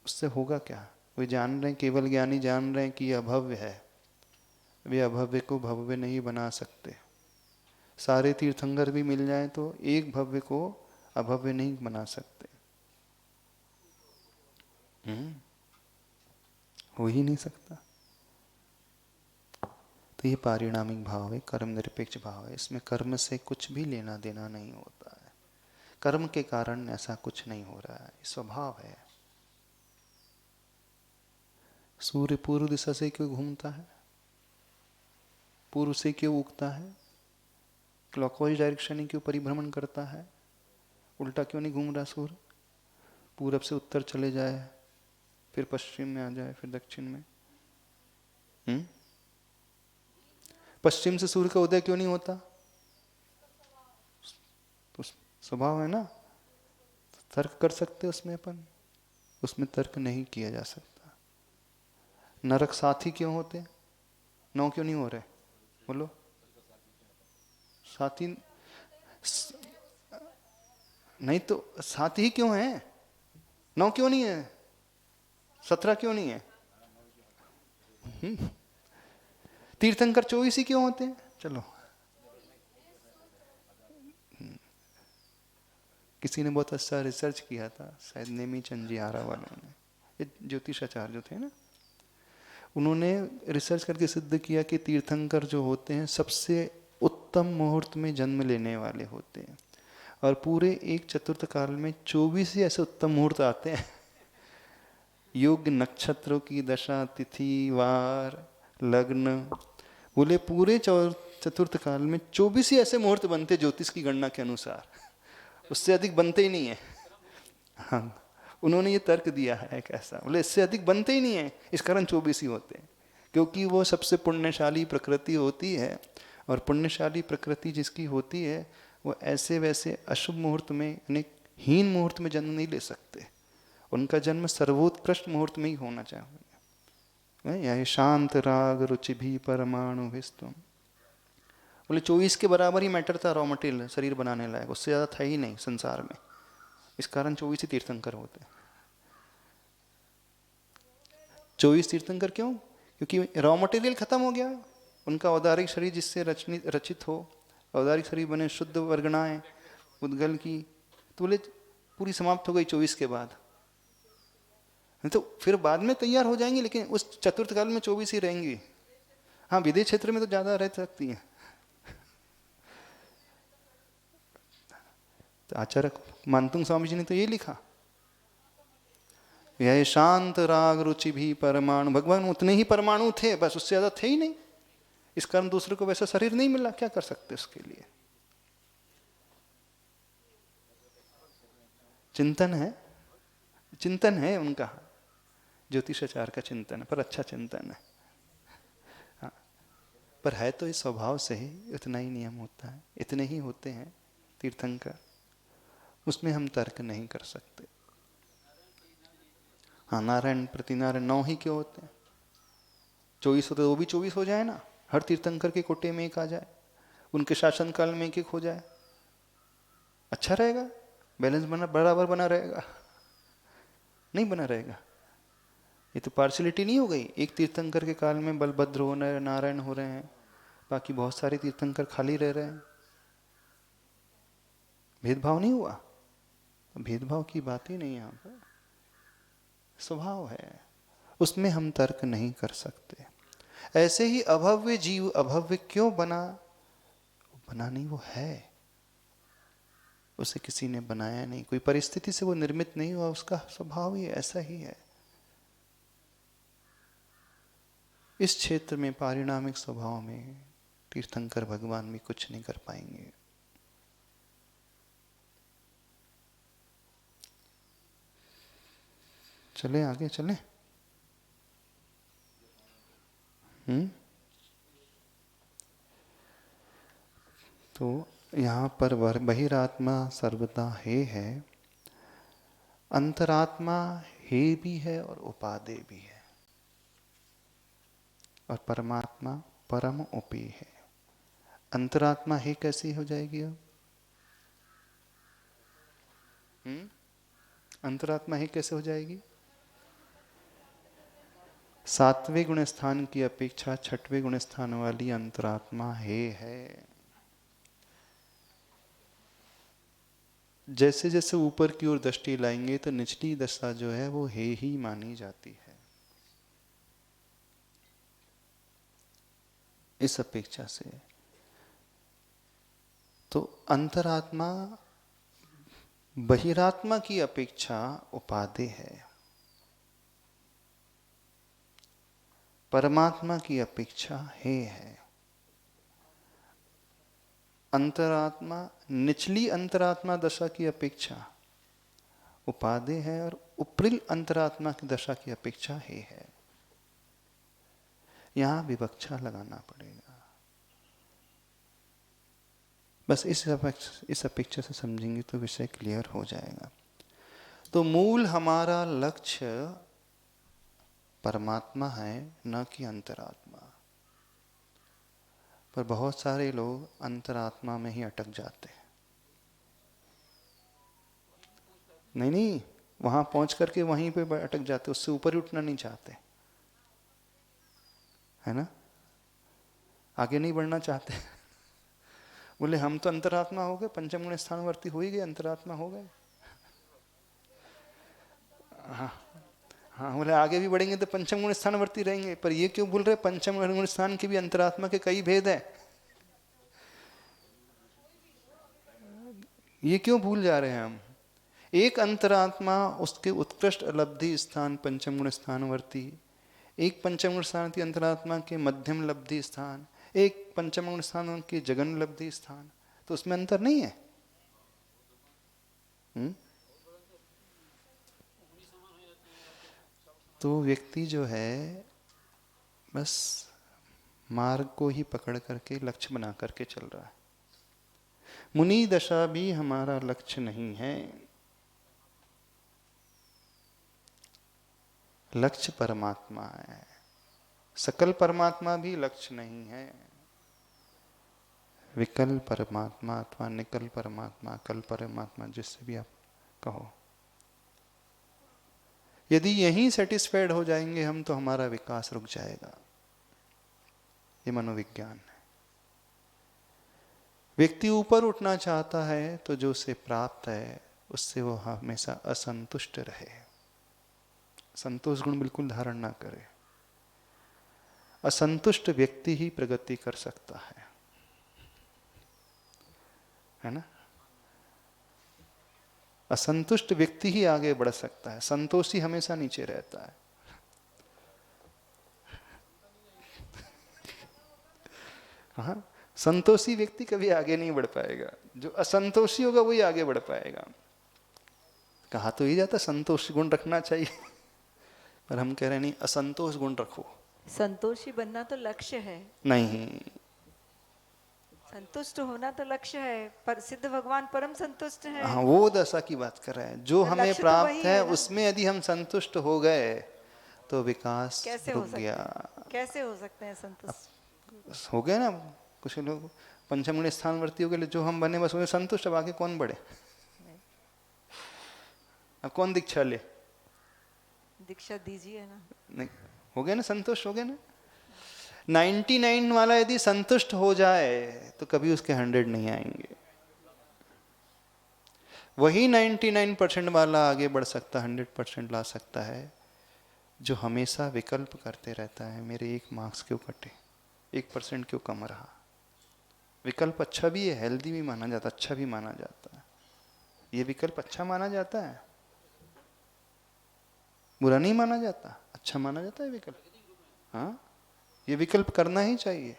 उससे होगा क्या? वे जान रहे हैं, केवल ज्ञानी जान रहे हैं कि यह अभव्य है। वे अभव्य को भव्य नहीं बना सकते। सारे तीर्थंकर भी मिल जाएं तो एक भव्य को अभव्य नहीं बना सकते। हो ही नहीं सकता। तो ये पारिणामिक भाव है, कर्म निरपेक्ष भाव है। इसमें कर्म से कुछ भी लेना देना नहीं होता है। कर्म के कारण ऐसा कुछ नहीं हो रहा है, स्वभाव है। सूर्य पूर्व दिशा से क्यों घूमता है? पूर्व से क्यों उगता है? क्लॉकवाइज डायरेक्शन ही क्यों परिभ्रमण करता है? उल्टा क्यों नहीं घूम रहा सूर्य? पूरब से उत्तर चले जाए, फिर पश्चिम में आ जाए, फिर दक्षिण में। पश्चिम से सूर्य का उदय क्यों नहीं होता? तो स्वभाव है ना। तो तर्क कर सकते उसमें अपन, उसमें तर्क नहीं किया जा सकता। नरक साथी क्यों होते? 9 क्यों नहीं हो रहे? बोलो। साथी नहीं तो साथी ही क्यों है? 9 क्यों नहीं है? 17 क्यों नहीं है? तीर्थंकर 24 ही क्यों होते हैं? चलो, किसी ने बहुत अच्छा रिसर्च किया था, शायद नेमी चंद जी आरा वालों ने, ये ज्योतिषाचार्य जो थे ना, उन्होंने रिसर्च करके सिद्ध किया कि तीर्थंकर जो होते हैं सबसे उत्तम मुहूर्त में जन्म लेने वाले होते हैं। और पूरे एक चतुर्थ काल में 24 ही ऐसे उत्तम मुहूर्त आते हैं। योग्य नक्षत्रों की दशा, तिथि, वार, लग्न, बोले पूरे चतुर्थ काल में 24 ही ऐसे मुहूर्त बनते ज्योतिष की गणना के अनुसार, उससे अधिक बनते ही नहीं है। हाँ, उन्होंने ये तर्क दिया है एक ऐसा, बोले इससे अधिक बनते ही नहीं है, इस कारण 24 ही होते हैं। क्योंकि वो सबसे पुण्यशाली प्रकृति होती है, और पुण्यशाली प्रकृति जिसकी होती है वो ऐसे वैसे अशुभ मुहूर्त में, यानी हीन मुहूर्त में जन्म नहीं ले सकते। उनका जन्म सर्वोत्कृष्ट मुहूर्त में ही होना चाहिए। यह शांत राग रुचि भी परमाणु विस्तुम, बोले 24 के बराबर ही मैटर था रॉ मटेरियल शरीर बनाने लायक, उससे ज़्यादा था ही नहीं संसार में। इस कारण 24 ही तीर्थंकर होते हैं। 24 तीर्थंकर क्यों? क्योंकि रॉ मटेरियल खत्म हो गया। उनका औदारिक शरीर जिससे रचित हो, औदारिक शरीर बने शुद्ध वर्गणाएं उद्गल की, तो बोले पूरी समाप्त हो गई 24 के बाद। तो फिर बाद में तैयार हो जाएंगी, लेकिन उस चतुर्थ काल में 24 ही रहेंगी। हाँ, विदेश क्षेत्र में तो ज़्यादा रह सकती हैं। तो आचार्य मानतुंग स्वामी जी ने तो ये लिखा, यह शांत राग रुचि भी परमाणु, भगवान उतने ही परमाणु थे, बस उससे ज्यादा थे ही नहीं। इस कारण दूसरे को वैसा शरीर नहीं मिला, क्या कर सकते उसके लिए? चिंतन है, चिंतन है उनका, ज्योतिषाचार का चिंतन, पर अच्छा चिंतन है। हाँ, पर है तो इस स्वभाव से ही इतना ही नियम होता है, इतने ही होते हैं तीर्थंकर, उसमें हम तर्क नहीं कर सकते। हाँ, नारायण प्रतिनारायण 9 ही क्यों होते हैं? 24 होते तो वो भी 24 हो जाए ना, हर तीर्थंकर के कोटे में एक आ जाए, उनके शासन काल में एक हो जाए, अच्छा रहेगा, बैलेंस बना बराबर बना रहेगा। नहीं बना रहेगा, ये तो पार्शलिटी नहीं हो गई। एक तीर्थंकर के काल में बलभद्र हो रहे हैं, नारायण हो रहे हैं, बाकी बहुत सारे तीर्थंकर खाली रह रहे हैं। भेदभाव नहीं हुआ, भेदभाव की बात ही नहीं यहाँ पर, स्वभाव है, उसमें हम तर्क नहीं कर सकते। ऐसे ही अभव्य जीव अभव्य क्यों बना? बना नहीं, वो है, उसे किसी ने बनाया नहीं, कोई परिस्थिति से वो निर्मित नहीं हुआ, उसका स्वभाव ही ऐसा ही है। इस क्षेत्र में पारिणामिक स्वभाव में तीर्थंकर भगवान भी कुछ नहीं कर पाएंगे। चले आगे चले। तो यहाँ पर बहिरात्मा सर्वदा है, अंतरात्मा हे भी है और उपादेय भी है, और परमात्मा परम उपी है। अंतरात्मा है कैसी हो जाएगी अब? अंतरात्मा है कैसे हो जाएगी? सातवें गुण स्थान की अपेक्षा छठवें गुण स्थान वाली अंतरात्मा है। जैसे जैसे ऊपर की ओर दृष्टि लाएंगे तो निचली दशा जो है वो है ही मानी जाती है। इस अपेक्षा से तो अंतरात्मा बहिरात्मा की अपेक्षा उपादेय है, परमात्मा की अपेक्षा है। अंतरात्मा निचली अंतरात्मा दशा की अपेक्षा उपादेय है और ऊपरी अंतरात्मा की दशा की अपेक्षा है। यहां विवक्षा लगाना पड़ेगा। बस इस अपेक्षा से समझेंगे तो विषय क्लियर हो जाएगा। तो मूल हमारा लक्ष्य परमात्मा है, न कि अंतरात्मा। पर बहुत सारे लोग अंतरात्मा में ही अटक जाते हैं। नहीं, वहां पहुंच करके वहीं पे अटक जाते, उससे ऊपर ही उठना नहीं चाहते, है ना? आगे नहीं बढ़ना चाहते। बोले हम तो अंतरात्मा हो गए, पंचम गुण स्थानवर्ती हो ही गए, अंतरात्मा हो गए। हाँ हाँ, बोले आगे भी बढ़ेंगे तो पंचम गुण स्थानवर्ती रहेंगे। पर ये क्यों भूल रहे, पंचम गुण स्थान के भी अंतरात्मा के कई भेद हैं। ये क्यों भूल जा रहे हैं हम? एक अंतरात्मा उसके उत्कृष्ट लब्धि स्थान पंचम गुण स्थानवर्ती, एक पंचम गुण स्थान की अंतरात्मा के मध्यम लब्धि स्थान, एक पंचम गुण स्थान के जगन लब्धि स्थान। तो उसमें अंतर नहीं है। तो व्यक्ति जो है बस मार्ग को ही पकड़ करके लक्ष्य बना करके चल रहा है। मुनि दशा भी हमारा लक्ष्य नहीं है। लक्ष्य परमात्मा है। सकल परमात्मा भी लक्ष्य नहीं है। विकल परमात्मा अथवा निकल परमात्मा, कल परमात्मा, जिससे भी आप कहो, यदि यहीं सेटिस्फाइड हो जाएंगे हम तो हमारा विकास रुक जाएगा। ये मनोविज्ञान है। व्यक्ति ऊपर उठना चाहता है तो जो उसे प्राप्त है उससे वो हमेशा असंतुष्ट रहे, संतोष गुण बिल्कुल धारण ना करे। असंतुष्ट व्यक्ति ही प्रगति कर सकता है ना? असंतुष्ट व्यक्ति ही आगे बढ़ सकता है, संतोषी हमेशा नीचे रहता है। हाँ, संतोषी व्यक्ति कभी आगे नहीं बढ़ पाएगा, जो असंतोषी होगा वही आगे बढ़ पाएगा। कहा तो ही जाता संतोष गुण रखना चाहिए, पर हम कह रहे नहीं, असंतोष गुण रखो। संतोषी बनना तो लक्ष्य है, नहीं, संतुष्ट होना तो लक्ष्य है, पर सिद्ध भगवान परम संतुष्ट है। हाँ, वो दशा की बात कर रहे हैं। जो हमें लक्ष्य तो प्राप्त वही है ना। उसमें यदि हम संतुष्ट हो गए तो विकास कैसे रुक हो सकते गया। हैं? कैसे हो सकते हैं संतुष्ट? हो गए ना कुछ लोग, पंचम गुण स्थानवर्ती हो गए, जो हम बने बस वो संतुष्ट। अब आगे कौन बढ़े? अब कौन दीक्षा ले? दीक्षा दीजिए ना। नहीं, हो गए ना, संतुष्ट हो गए ना। 99 वाला यदि संतुष्ट हो जाए तो कभी उसके 100 नहीं आएंगे। वही 99% वाला आगे बढ़ सकता, 100% ला सकता है, जो हमेशा विकल्प करते रहता है, मेरे 1 मार्क्स क्यों कटे, 1% क्यों कम रहा। विकल्प अच्छा भी है, हेल्दी भी माना जाता, अच्छा भी माना जाता है। ये विकल्प अच्छा माना जाता है, बुरा नहीं माना जाता, अच्छा माना जाता है विकल्प। हाँ, ये विकल्प करना ही चाहिए।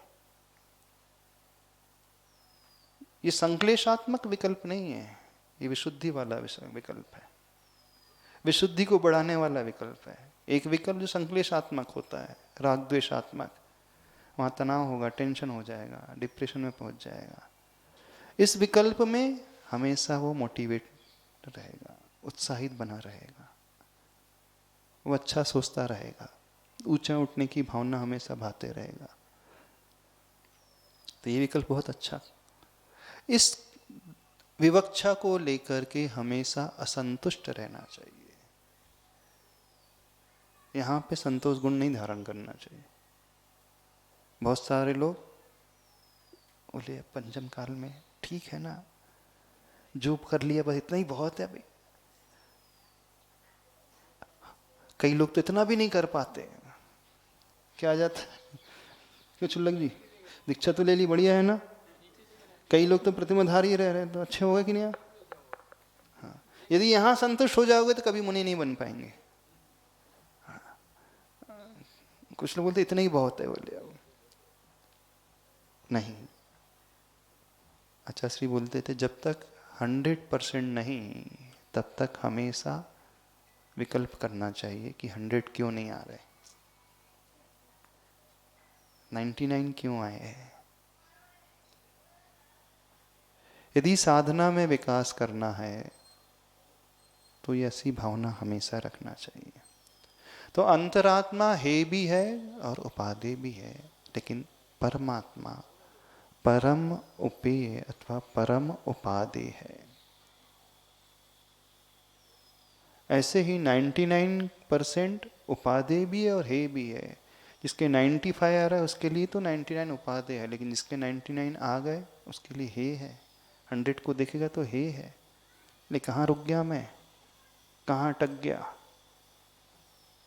ये संक्लेशात्मक विकल्प नहीं है, ये विशुद्धि वाला विकल्प है, विशुद्धि को बढ़ाने वाला विकल्प है। एक विकल्प जो संक्लेशात्मक होता है, राग द्वेषात्मक, वहाँ तनाव होगा, टेंशन हो जाएगा, डिप्रेशन में पहुंच जाएगा। इस विकल्प में हमेशा वो मोटिवेट रहेगा, उत्साहित बना रहेगा, वो अच्छा सोचता रहेगा, ऊंचा उठने की भावना हमेशा भाते रहेगा। तो ये विकल्प बहुत अच्छा। इस विवक्षा को लेकर के हमेशा असंतुष्ट रहना चाहिए। यहाँ पे संतोष गुण नहीं धारण करना चाहिए। बहुत सारे लोग बोले पंचम काल में ठीक है ना, जो कर लिया बस इतना ही बहुत है भाई। कई लोग तो इतना भी नहीं कर पाते, क्या आ जाता है। क्यों चुल्लक जी, दीक्षा तो ले ली, बढ़िया है ना। कई लोग तो प्रतिमाधारी रह रहे हैं, तो अच्छे हो गए कि नहीं आप? हाँ, यदि यहाँ संतुष्ट हो जाओगे तो कभी मुनि नहीं बन पाएंगे। हाँ, कुछ लोग बोलते इतना ही बहुत है, बोले अब नहीं। आचार्य श्री बोलते थे जब तक 100% नहीं तब तक हमेशा विकल्प करना चाहिए कि 100 क्यों नहीं आ रहे, 99 क्यों आए हैं। यदि साधना में विकास करना है तो ये ऐसी भावना हमेशा रखना चाहिए। तो अंतरात्मा है भी है और उपादेय भी है, लेकिन परमात्मा परम उपेय अथवा परम उपादेय है। ऐसे ही 99% उपादेय भी है और है भी है। जिसके 95 आ रहा है उसके लिए तो 99 उपादेय है, लेकिन जिसके 99 आ गए उसके लिए हे है। 100 को देखेगा तो हे है, लेकिन कहाँ रुक गया मैं, कहाँ अटक गया।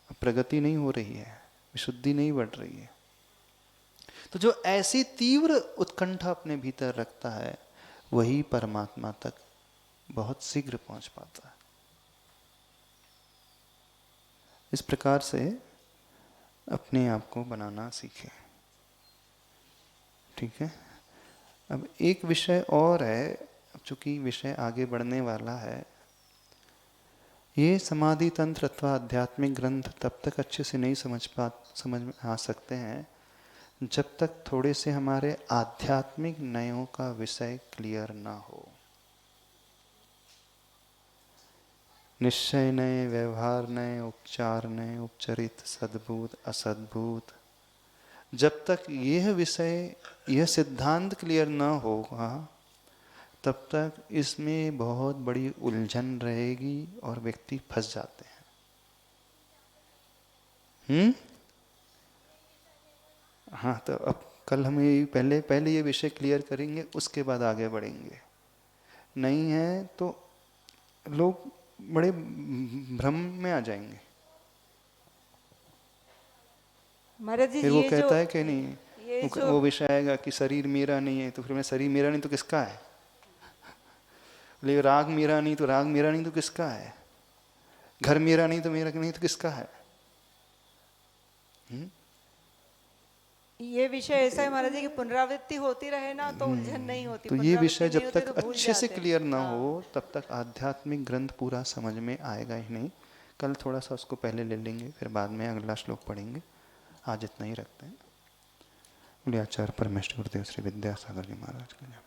अब प्रगति नहीं हो रही है, विशुद्धि नहीं बढ़ रही है। तो जो ऐसी तीव्र उत्कंठा अपने भीतर रखता है वही परमात्मा तक बहुत शीघ्र पहुंच पाता है। इस प्रकार से अपने आप को बनाना सीखें। ठीक है। अब एक विषय और है, चूंकि विषय आगे बढ़ने वाला है। ये समाधि तंत्र अथवा आध्यात्मिक ग्रंथ तब तक अच्छे से नहीं समझ में आ सकते हैं जब तक थोड़े से हमारे आध्यात्मिक नयों का विषय क्लियर ना हो। निश्चय नए, व्यवहार नए, उपचार नए, उपचरित, सद्भूत, असद्भूत, जब तक यह विषय, यह सिद्धांत क्लियर ना होगा तब तक इसमें बहुत बड़ी उलझन रहेगी और व्यक्ति फंस जाते हैं। हाँ, तो अब कल हम ये पहले ये विषय क्लियर करेंगे, उसके बाद आगे बढ़ेंगे। नहीं है तो लोग बड़े भ्रम में आ जाएंगे। महाराज जी, फिर वो ये कहता है कि नहीं, जो वो विषय आएगा कि शरीर मेरा नहीं है, तो फिर मैं शरीर मेरा नहीं तो किसका है। ले राग मेरा नहीं तो राग मेरा नहीं तो किसका है। घर मेरा नहीं तो मेरा नहीं तो किसका है। ये विषय ऐसा है महाराज जी कि पुनरावृत्ति होती रहे ना तो उलझन नहीं होती। तो ये विषय जब तक तो भूल अच्छे से जाते हैं। क्लियर ना हो तब तक आध्यात्मिक ग्रंथ पूरा समझ में आएगा ही नहीं। कल थोड़ा सा उसको पहले ले लेंगे, फिर बाद में अगला श्लोक पढ़ेंगे। आज इतना ही रखते हैं। बोले आचार्य परमेश्वर गुरुदेव श्री विद्यासागर जी महाराज का जय।